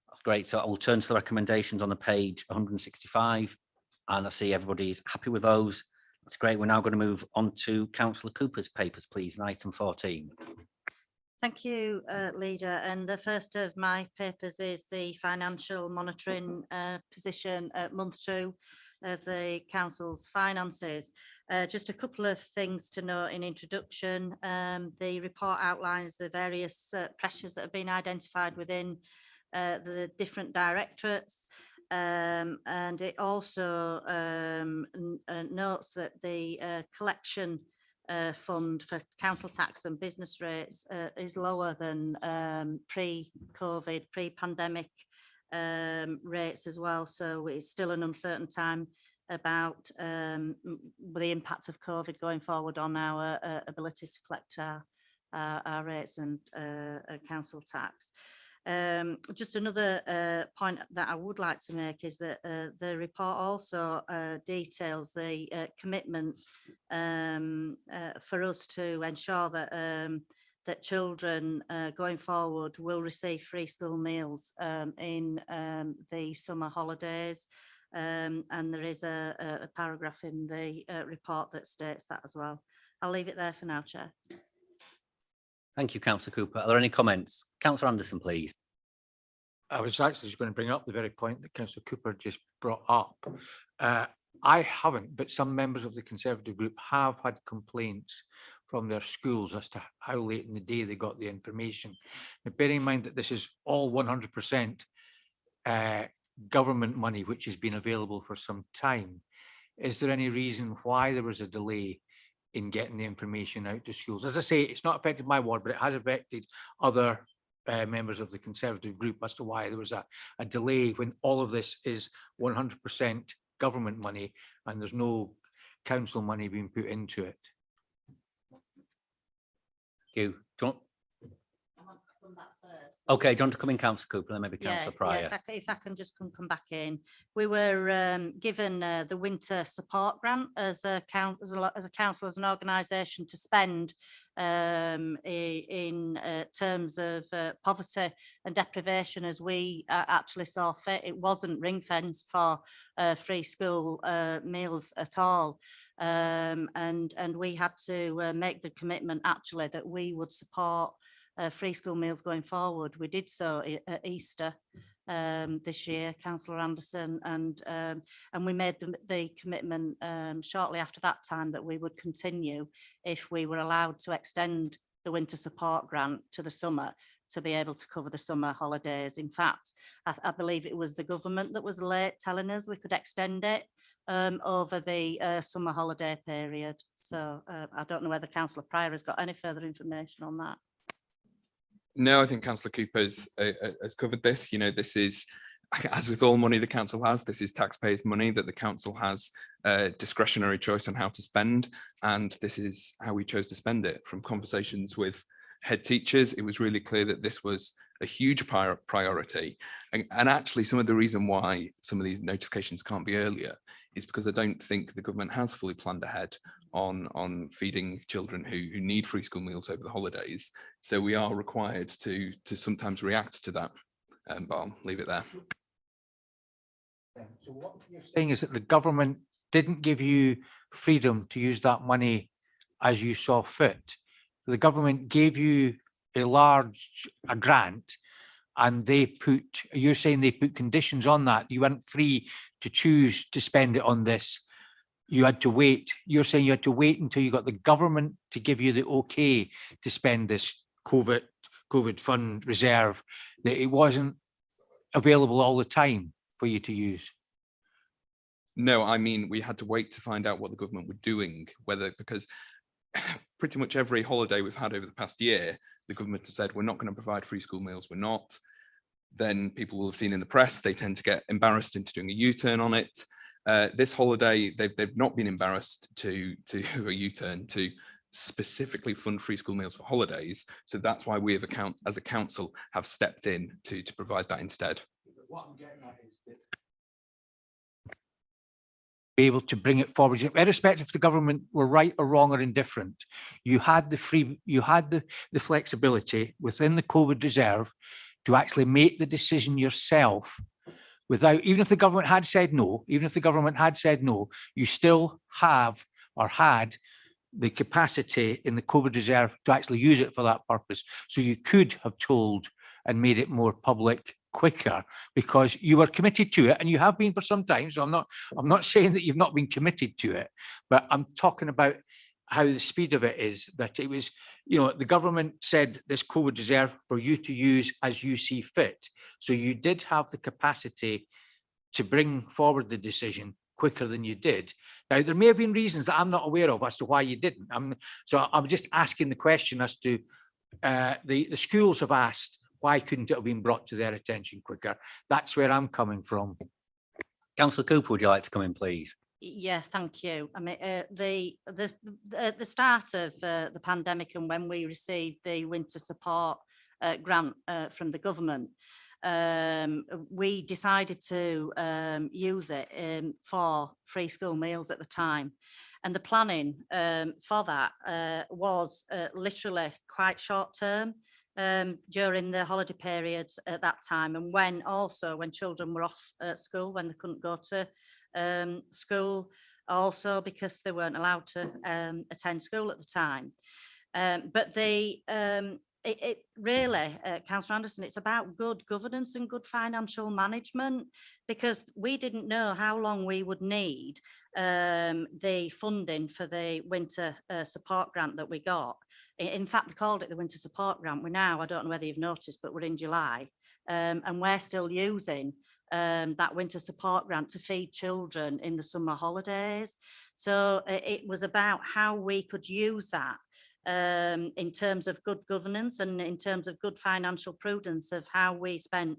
That's great. So I will turn to the recommendations on the page 165, and I see everybody's happy with those. That's great. We're now going to move on to Councillor Cooper's papers, please, in item 14. Thank you, Leader. And the first of my papers is the financial monitoring position at month 2 of the Council's finances. Just a couple of things to note in introduction. The report outlines the various pressures that have been identified within the different directorates. And it also notes that the collection fund for council tax and business rates is lower than pre-COVID, pre-pandemic rates as well. So it's still an uncertain time about the impact of COVID going forward on our ability to collect our rates and council tax. Just another point that I would like to make is that the report also details the commitment for us to ensure that that children going forward will receive free school meals in the summer holidays. And there is a paragraph in the report that states that as well. I'll leave it there for now, Chair. Thank you, Councillor Cooper. Are there any comments? Councillor Anderson, please. I was actually just going to bring up the very point that Councillor Cooper just brought up. I haven't, but some members of the Conservative group have had complaints from their schools as to how late in the day they got the information. Now, bearing in mind that this is all 100% government money, which has been available for some time, is there any reason why there was a delay in getting the information out to schools? As I say, it's not affected my ward, but it has affected other members of the Conservative group as to why there was a delay when all of this is 100% government money and there's no council money being put into it. Thank you. Okay, do you want to come in, Councillor Cooper, then maybe Councillor Pryor? Yeah, if I can just come back in. We were given the winter support grant as a council, as an organisation to spend in terms of poverty and deprivation as we actually saw fit. It wasn't ring fenced for free school meals at all. And we had to make the commitment actually that we would support free school meals going forward. We did so at Easter this year, Councillor Anderson, and we made the commitment shortly after that time that we would continue if we were allowed to extend the winter support grant to the summer to be able to cover the summer holidays. In fact, I believe it was the government that was late telling us we could extend it over the summer holiday period. So I don't know whether Councillor Pryor has got any further information on that. No, I think Councillor Cooper has covered this. You know, this is, as with all money the council has, this is taxpayers' money that the council has discretionary choice on how to spend, and this is how we chose to spend it. From conversations with head teachers, it was really clear that this was a huge priority. And actually, some of the reason why some of these notifications can't be earlier is because I don't think the government has fully planned ahead on feeding children who need free school meals over the holidays. So we are required to sometimes react to that. But I'll leave it there. So what you're saying is that the government didn't give you freedom to use that money as you saw fit. The government gave you a grant, and you're saying they put conditions on that. You weren't free to choose to spend it on this. You had to wait. You're saying you had to wait until you got the government to give you the okay to spend this COVID fund reserve, that it wasn't available all the time for you to use. No, I mean, we had to wait to find out what the government were doing, because pretty much every holiday we've had over the past year, the government has said, we're not going to provide free school meals, we're not. Then people will have seen in the press, they tend to get embarrassed into doing a U-turn on it. This holiday, they've not been embarrassed to do a U-turn to specifically fund free school meals for holidays. So that's why we as a council have stepped in to provide that instead. What I'm getting at is that be able to bring it forward, irrespective if the government were right or wrong or indifferent, you had the flexibility within the COVID reserve to actually make the decision yourself without, even if the government had said no, you still have or had the capacity in the COVID reserve to actually use it for that purpose. So you could have told and made it more public quicker, because you were committed to it, and you have been for some time. So I'm not saying that you've not been committed to it, but I'm talking about how the speed of it is, that it was, you know, the government said this COVID reserve for you to use as you see fit. So you did have the capacity to bring forward the decision quicker than you did. Now, there may have been reasons that I'm not aware of as to why you didn't. So I'm just asking the question as to the schools have asked, why couldn't it have been brought to their attention quicker? That's where I'm coming from. Councillor Cooper, would you like to come in, please? Yeah, thank you. I mean, the start of the pandemic, and when we received the winter support grant from the government, we decided to use it for free school meals at the time. And the planning for that was literally quite short term during the holiday periods at that time. And when children were off at school, when they couldn't go to school, also because they weren't allowed to attend school at the time. But it really, Councillor Anderson, it's about good governance and good financial management, because we didn't know how long we would need the funding for the winter support grant that we got. In fact, they called it the winter support grant. We're now, I don't know whether you've noticed, but we're in July, and we're still using that winter support grant to feed children in the summer holidays. So it was about how we could use that in terms of good governance and in terms of good financial prudence of how we spent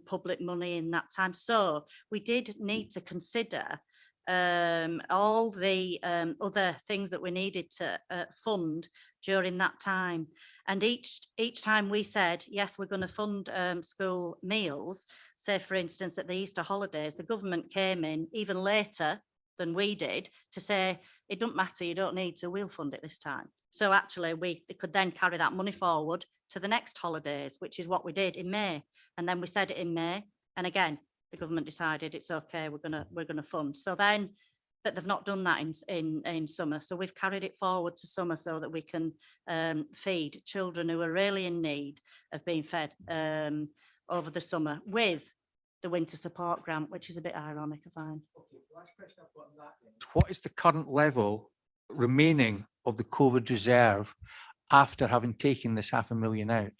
public money in that time. So we did need to consider all the other things that we needed to fund during that time. And each time we said, yes, we're going to fund school meals, say, for instance, at the Easter holidays, the government came in even later than we did to say, it doesn't matter, you don't need to, we'll fund it this time. So actually we could then carry that money forward to the next holidays, which is what we did in May. And then we said it in May. And again, the government decided it's okay, we're gonna fund. So then, but they've not done that in summer. So we've carried it forward to summer so that we can feed children who are really in need of being fed over the summer with the winter support grant, which is a bit ironic, I find. What is the current level remaining of the COVID reserve after having taken this £500,000 out?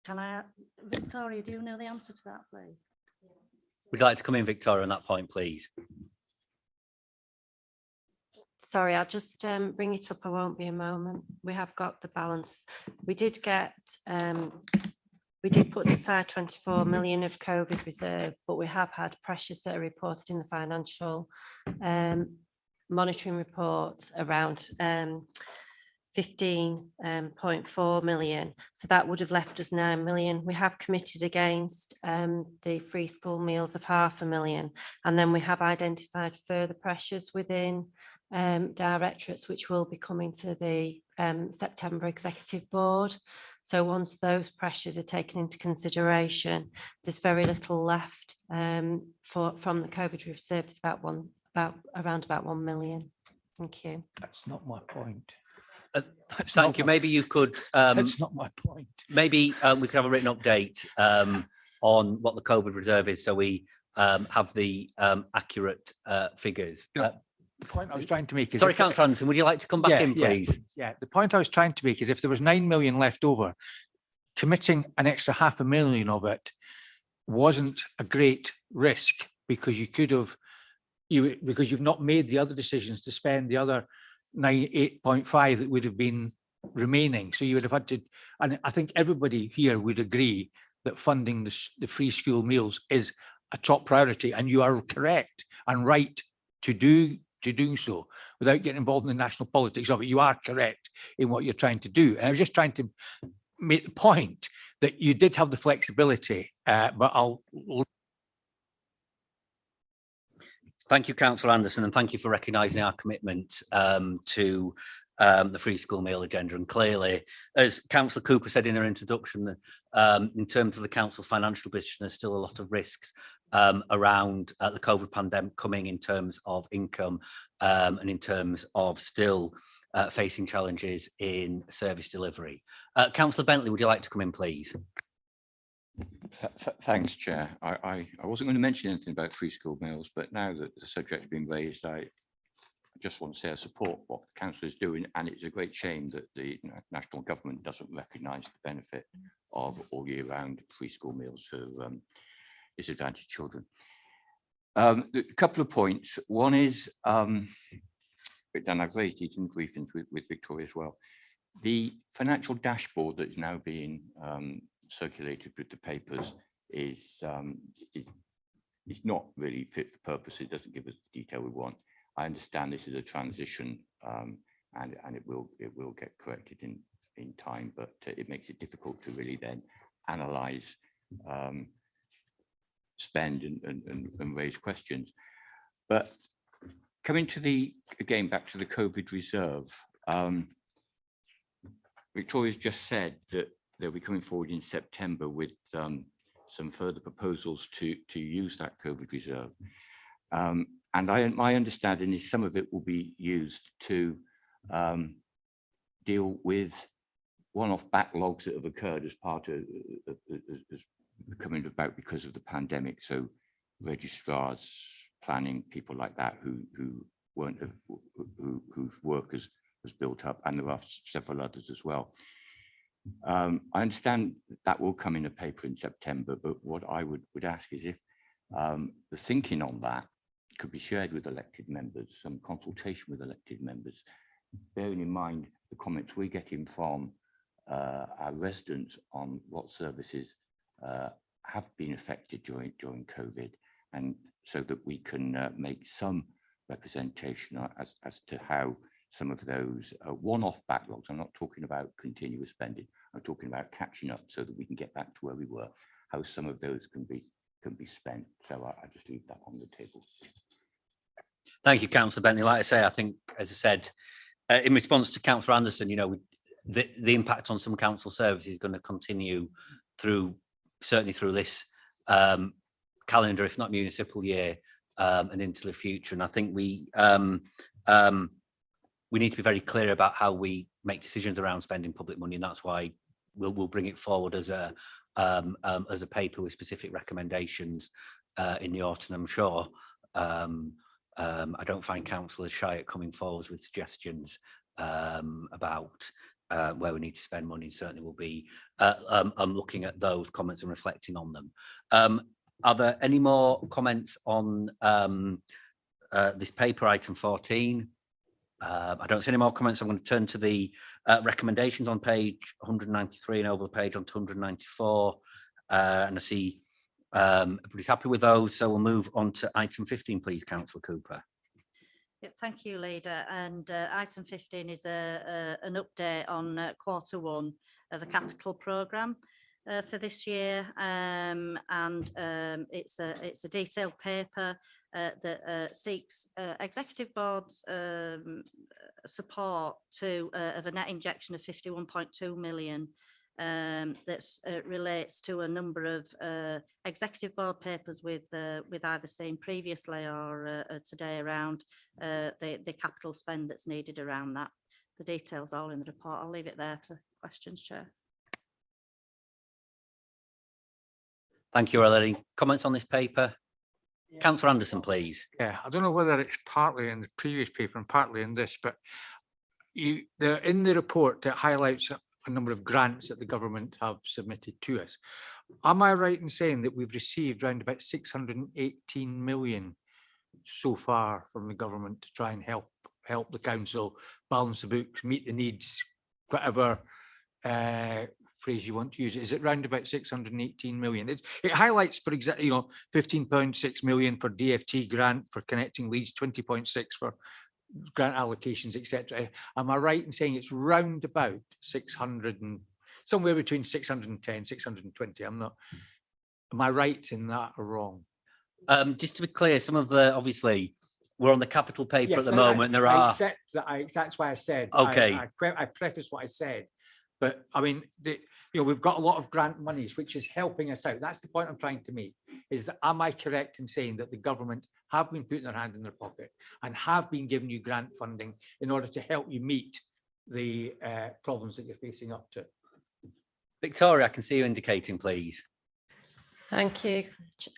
Can I, Victoria, do you know the answer to that, please? Would you like to come in, Victoria, on that point, please? Sorry, I'll just bring it up. I won't be a moment. We have got the balance. We did get, we did put aside 24 million of COVID reserve, but we have had pressures that are reported in the financial monitoring report around 15.4 million. So that would have left us 9 million. We have committed against the free school meals of £500,000. And then we have identified further pressures within directorates, which will be coming to the September Executive Board. So once those pressures are taken into consideration, there's very little left from the COVID reserve. It's around about 1 million. Thank you. That's not my point. Thank you. Maybe you could. That's not my point. Maybe we could have a written update on what the COVID reserve is, so we have the accurate figures. The point I was trying to make is... Sorry, Councillor Anderson, would you like to come back in, please? Yeah, the point I was trying to make is if there was 9 million left over, committing an extra £500,000 of it wasn't a great risk, because you could have, because you've not made the other decisions to spend the other 8.5 that would have been remaining. So you would have had to, and I think everybody here would agree that funding the free school meals is a top priority, and you are correct and right to do so without getting involved in the national politics of it. You are correct in what you're trying to do. And I was just trying to make the point that you did have the flexibility, but I'll... Thank you, Councillor Anderson, and thank you for recognising our commitment to the free school meal agenda. And clearly, as Councillor Cooper said in her introduction, in terms of the council's financial position, there's still a lot of risks around the COVID pandemic coming in terms of income and in terms of still facing challenges in service delivery. Councillor Bentley, would you like to come in, please? Thanks, Chair. I wasn't going to mention anything about free school meals, but now that the subject's been raised, I just want to say I support what the council is doing, and it's a great shame that the national government doesn't recognise the benefit of all year round free school meals for disadvantaged children. A couple of points. One is, and I've raised it in briefings with Victoria as well, the financial dashboard that is now being circulated with the papers is not really fit for purpose. It doesn't give us the detail we want. I understand this is a transition and it will get corrected in time, but it makes it difficult to really then analyse spend and raise questions. But coming to again back to the COVID reserve, Victoria's just said that they'll be coming forward in September with some further proposals to use that COVID reserve. And my understanding is some of it will be used to deal with one-off backlogs that have occurred as part of coming about because of the pandemic. So registrars, planning, people like that who weren't whose work has built up, and there are several others as well. I understand that will come in a paper in September, but what I would ask is if the thinking on that could be shared with elected members, some consultation with elected members, bearing in mind the comments we're getting from our residents on what services have been affected during COVID, and so that we can make some representation as to how some of those one-off backlogs, I'm not talking about continuous spending, I'm talking about catching up so that we can get back to where we were, how some of those can be spent. So I just leave that on the table. Thank you, Councillor Bentley. Like I say, I think, as I said, in response to Councillor Anderson, you know, the impact on some council services is going to continue certainly through this calendar, if not municipal year, and into the future. And I think we need to be very clear about how we make decisions around spending public money, and that's why we'll bring it forward as a paper with specific recommendations in the autumn. I'm sure I don't find councillors shy at coming forward with suggestions about where we need to spend money. Certainly will be looking at those comments and reflecting on them. Are there any more comments on this paper, item 14? I don't see any more comments. I'm going to turn to the recommendations on page 193 and over the page on 294. And I see everybody's happy with those. So we'll move on to item 15, please, Councillor Cooper. Thank you, Leader. And item 15 is an update on Q1 of the capital programme for this year, and it's a detailed paper that seeks Executive Board's support of a net injection of 51.2 million that relates to a number of Executive Board papers with either seen previously or today around the capital spend that's needed around that. The details all in the report. I'll leave it there for questions, Chair. Thank you. Are there any comments on this paper? Yeah. Councillor Anderson, please. Yeah, I don't know whether it's partly in the previous paper and partly in this, but they're in the report that highlights a number of grants that the government have submitted to us. Am I right in saying that we've received around about 618 million so far from the government to try and help the council balance the books, meet the needs, whatever phrase you want to use? Is it round about 618 million? It highlights, for example, you know, 15.6 million for DFT grant for connecting Leeds, 20.6 for grant allocations, etc. Am I right in saying it's round about 600 and somewhere between 610, 620? I'm not. Am I right in that or wrong? Just to be clear, some of the, obviously, we're on the capital paper at the moment. There are. I accept that. That's why I said. Okay. I preface what I said. But I mean, you know, we've got a lot of grant monies, which is helping us out. That's the point I'm trying to make, is that, am I correct in saying that the government have been putting their hand in their pocket and have been giving you grant funding in order to help you meet the problems that you're facing up to? Victoria, I can see you indicating, please. Thank you,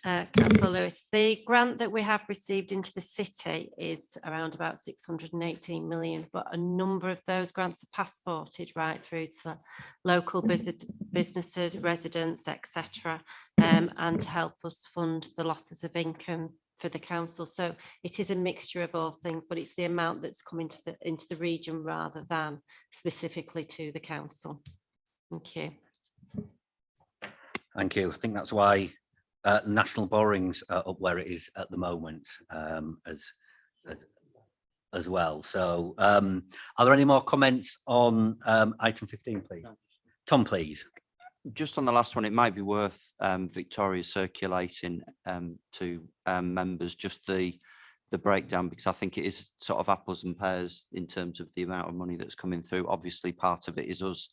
Councillor Lewis. The grant that we have received into the city is around about 618 million, but a number of those grants are passported right through to local businesses, residents, etc., and to help us fund the losses of income for the council. So it is a mixture of all things, but it's the amount that's coming into the region rather than specifically to the council. Thank you. Thank you. I think that's why national borrowings are up where it is at the moment, as well. So are there any more comments on item 15, please? Tom, please. Just on the last one, it might be worth Victoria circulating to members just the breakdown, because I think it is sort of apples and pears in terms of the amount of money that's coming through. Obviously, part of it is us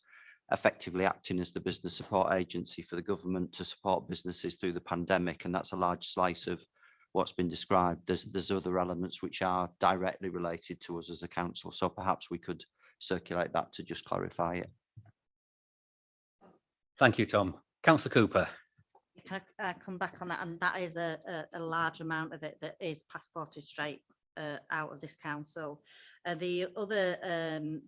effectively acting as the business support agency for the government to support businesses through the pandemic, and that's a large slice of what's been described. There's other elements which are directly related to us as a council, so perhaps we could circulate that to just clarify it. Thank you, Tom. Councillor Cooper. Can I come back on that? And that is a large amount of it that is passported straight out of this council. The other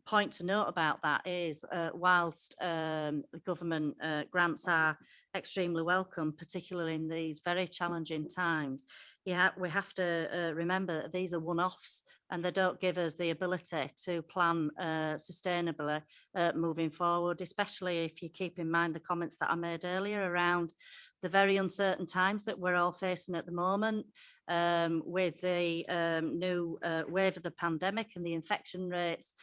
point to note about that is whilst the government grants are extremely welcome, particularly in these very challenging times, we have to remember that these are one-offs and they don't give us the ability to plan sustainably moving forward, especially if you keep in mind the comments that I made earlier around the very uncertain times that we're all facing at the moment, with the new wave of the pandemic and the infection rates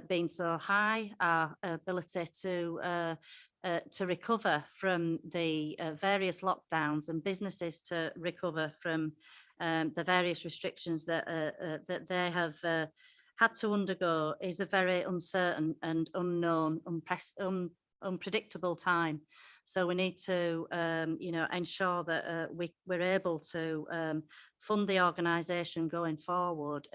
being so high. Our ability to recover from the various lockdowns and businesses to recover from the various restrictions that they have had to undergo is a very uncertain and unknown, unpredictable time. So we need to, ensure that we're able to fund the organisation going forward,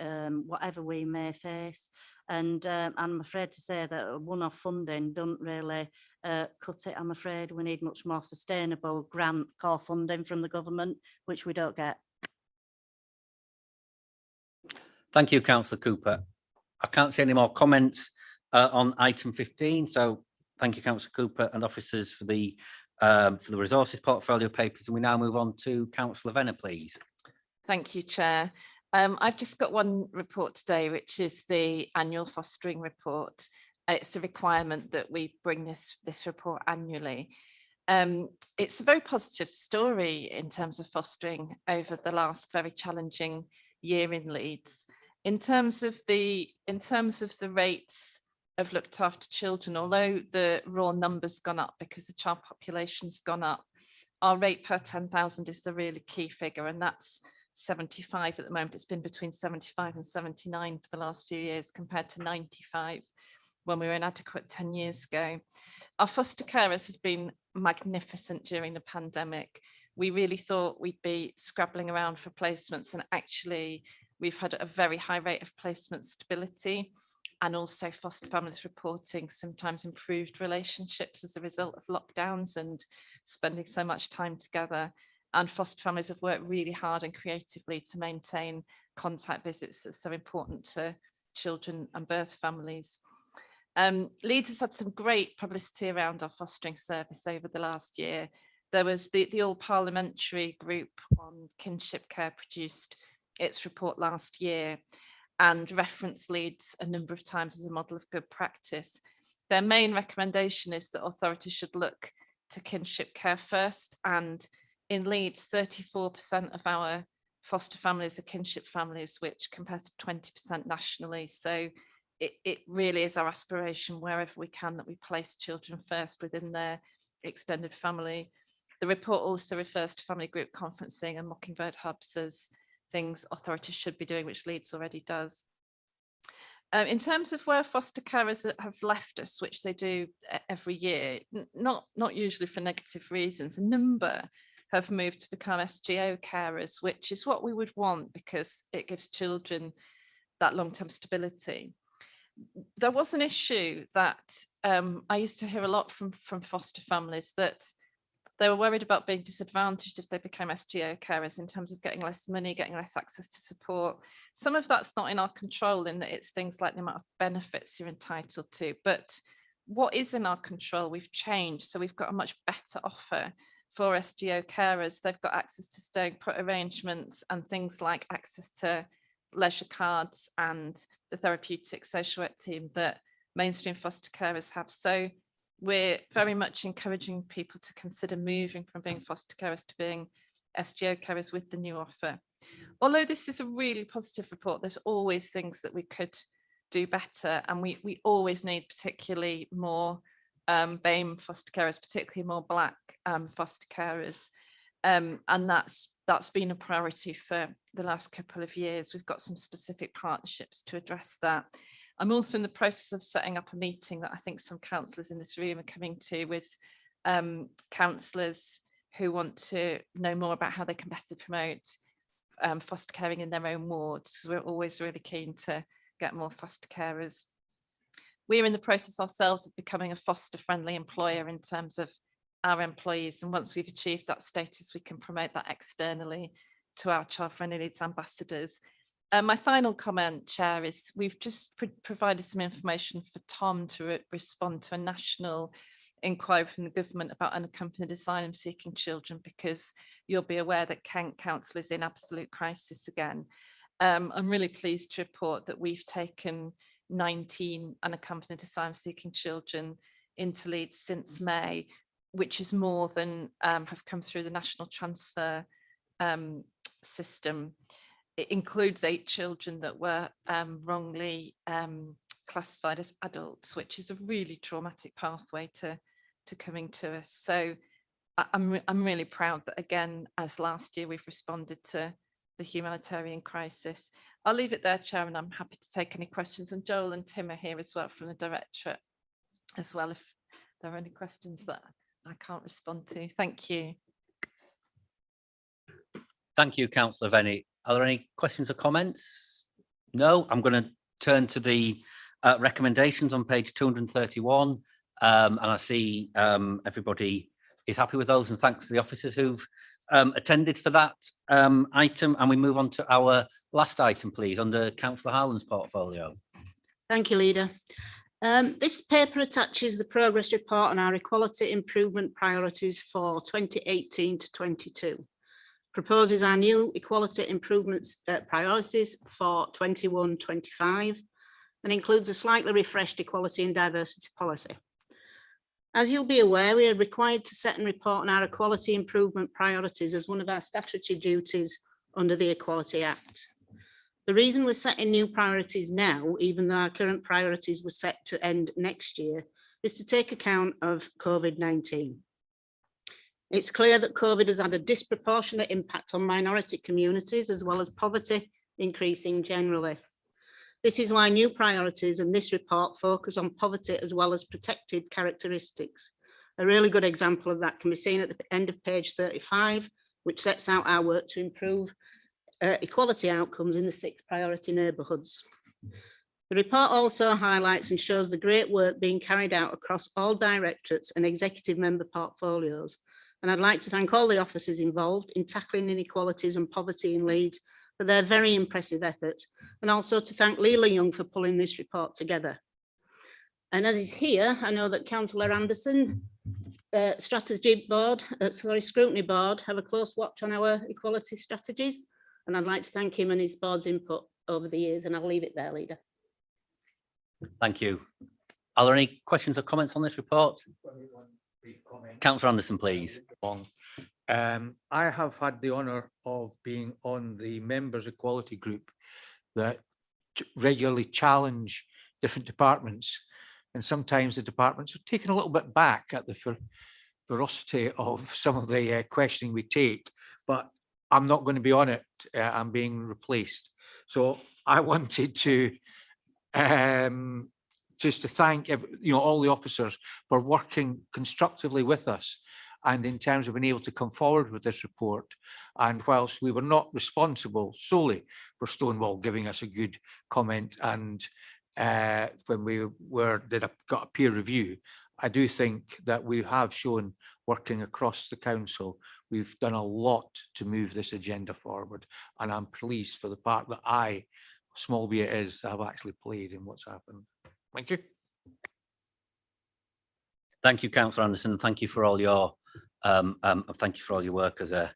whatever we may face. And I'm afraid to say that one-off funding doesn't really cut it. I'm afraid we need much more sustainable grant core funding from the government, which we don't get. Thank you, Councillor Cooper. I can't see any more comments on item 15. So thank you, Councillor Cooper and officers for the resources portfolio papers. And we now move on to Councillor Venner, please. Thank you, Chair. I've just got one report today, which is the annual fostering report. It's a requirement that we bring this report annually. It's a very positive story in terms of fostering over the last very challenging year in Leeds. In terms of the rates of looked after children, although the raw numbers gone up because the child population's gone up, our rate per 10,000 is the really key figure, and that's 75 at the moment. It's been between 75 and 79 for the last few years, compared to 95 when we were inadequate 10 years ago. Our foster carers have been magnificent during the pandemic. We really thought we'd be scrabbling around for placements, and actually we've had a very high rate of placement stability, and also foster families reporting sometimes improved relationships as a result of lockdowns and spending so much time together. And foster families have worked really hard and creatively to maintain contact visits that's so important to children and birth families. Leeds has had some great publicity around our fostering service over the last year. There was the All Parliamentary Group on Kinship Care produced its report last year and referenced Leeds a number of times as a model of good practice. Their main recommendation is that authorities should look to kinship care first, and in Leeds, 34% of our foster families are kinship families, which compares to 20% nationally. So it really is our aspiration wherever we can that we place children first within their extended family. The report also refers to family group conferencing and mockingbird hubs as things authorities should be doing, which Leeds already does. In terms of where foster carers have left us, which they do every year, not usually for negative reasons, a number have moved to become SGO carers, which is what we would want because it gives children that long-term stability. There was an issue that I used to hear a lot from foster families, that they were worried about being disadvantaged if they became SGO carers in terms of getting less money, getting less access to support. Some of that's not in our control, in that it's things like the amount of benefits you're entitled to. But what is in our control, we've changed. So we've got a much better offer for SGO carers. They've got access to staying put arrangements and things like access to leisure cards and the therapeutic social work team that mainstream foster carers have. So we're very much encouraging people to consider moving from being foster carers to being SGO carers with the new offer. Although this is a really positive report, there's always things that we could do better, and we always need particularly more BAME foster carers, particularly more Black foster carers, and that's been a priority for the last couple of years. We've got some specific partnerships to address that. I'm also in the process of setting up a meeting that I think some councillors in this room are coming to, with councillors who want to know more about how they can better promote foster caring in their own wards. We're always really keen to get more foster carers. We're in the process ourselves of becoming a foster friendly employer in terms of our employees, and once we've achieved that status, we can promote that externally to our child friendly Leeds ambassadors. My final comment, Chair, is we've just provided some information for Tom to respond to a national inquiry from the government about unaccompanied asylum seeking children, because you'll be aware that Kent Council is in absolute crisis again. I'm really pleased to report that we've taken 19 unaccompanied asylum seeking children into Leeds since May, which is more than have come through the national transfer system. It includes 8 children that were wrongly classified as adults, which is a really traumatic pathway to coming to us. So I'm really proud that, again, as last year, we've responded to the humanitarian crisis. I'll leave it there, Chair, and I'm happy to take any questions. And Joel and Tim are here as well from the Directorate as well, if there are any questions that I can't respond to. Thank you. Thank you, Councillor Venny. Are there any questions or comments? No, I'm going to turn to the recommendations on page 231. And I see everybody is happy with those, and thanks to the officers who've attended for that item. And we move on to our last item, please, under Councillor Harland's portfolio. Thank you, Leader. This paper attaches the progress report on our equality improvement priorities for 2018 to 22. Proposes our new equality improvements priorities for 21-25, and includes a slightly refreshed equality and diversity policy. As you'll be aware, we are required to set and report on our equality improvement priorities as one of our statutory duties under the Equality Act. The reason we're setting new priorities now, even though our current priorities were set to end next year, is to take account of COVID-19. It's clear that COVID has had a disproportionate impact on minority communities, as well as poverty increasing generally. This is why new priorities in this report focus on poverty as well as protected characteristics. A really good example of that can be seen at the end of page 35, which sets out our work to improve equality outcomes in the 6 priority neighbourhoods. The report also highlights and shows the great work being carried out across all directorates and executive member portfolios. And I'd like to thank all the officers involved in tackling inequalities and poverty in Leeds for their very impressive efforts, and also to thank Leila Young for pulling this report together. And as is here, I know that Councillor Anderson, Scrutiny Board, have a close watch on our equality strategies, and I'd like to thank him and his board's input over the years, and I'll leave it there, Leader. Thank you. Are there any questions or comments on this report? Councillor Anderson, please. I have had the honour of being on the members equality group that regularly challenge different departments, and sometimes the departments are taken a little bit back at the ferocity of some of the questioning we take, but I'm not going to be on it. I'm being replaced. So I wanted to just to thank all the officers for working constructively with us, and in terms of being able to come forward with this report. And whilst we were not responsible solely for Stonewall giving us a good comment, and when we got a peer review, I do think that we have shown, working across the council, we've done a lot to move this agenda forward, and I'm pleased for the part that I, small be it is, have actually played in what's happened. Thank you. Thank you, Councillor Anderson. Thank you for all your work as a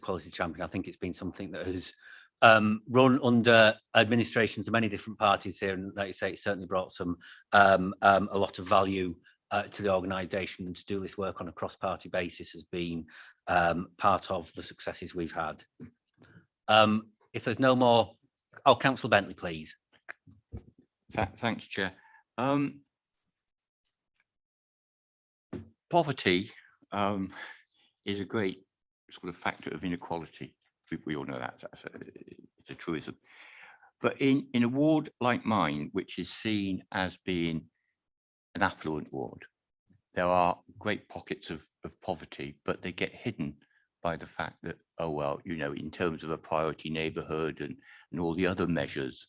quality champion. I think it's been something that has run under administrations of many different parties here, and like you say, it certainly brought some a lot of value to the organisation, and to do this work on a cross-party basis has been part of the successes we've had. If there's no more, Councillor Bentley, please. Thanks, Chair. Poverty is a great sort of factor of inequality. We all know that. It's a truism. But in a ward like mine, which is seen as being an affluent ward, there are great pockets of poverty, but they get hidden by the fact that, oh, well, in terms of a priority neighbourhood and all the other measures,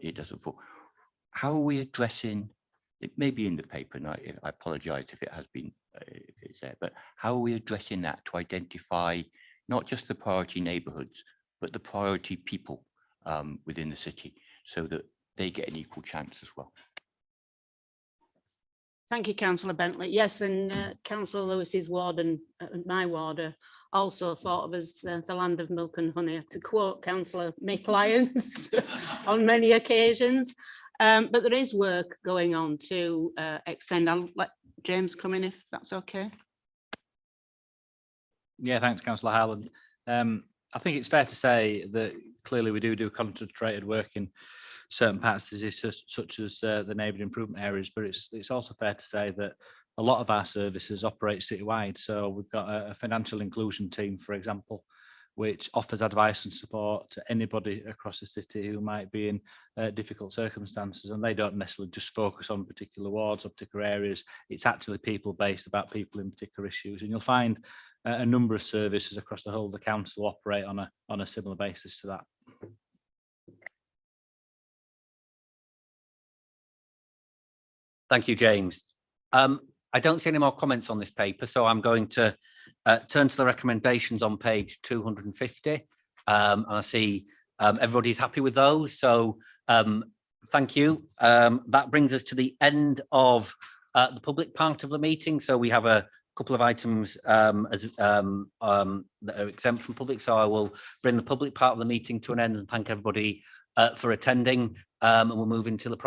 it doesn't fall. How are we addressing, it may be in the paper, and I apologise if it has been, if it's there, but how are we addressing that to identify not just the priority neighbourhoods, but the priority people within the city, so that they get an equal chance as well? Thank you, Councillor Bentley. Yes, and Councillor Lewis's ward and my ward are also thought of as the land of milk and honey, to quote Councillor Mick Lyons on many occasions. But there is work going on to extend. I'll let James come in if that's okay. Yeah, thanks, Councillor Howland. I think it's fair to say that clearly we do concentrated work in certain parts of the city, such as the neighbourhood improvement areas, but it's also fair to say that a lot of our services operate citywide. So we've got a financial inclusion team, for example, which offers advice and support to anybody across the city who might be in difficult circumstances, and they don't necessarily just focus on particular wards or particular areas. It's actually people-based, about people in particular issues, and you'll find a number of services across the whole of the council operate on a similar basis to that. Thank you, James. I don't see any more comments on this paper, so I'm going to turn to the recommendations on page 250. And I see everybody's happy with those, so thank you. That brings us to the end of the public part of the meeting. So we have a couple of items that are exempt from public, so I will bring the public part of the meeting to an end and thank everybody for attending, and we'll move into the private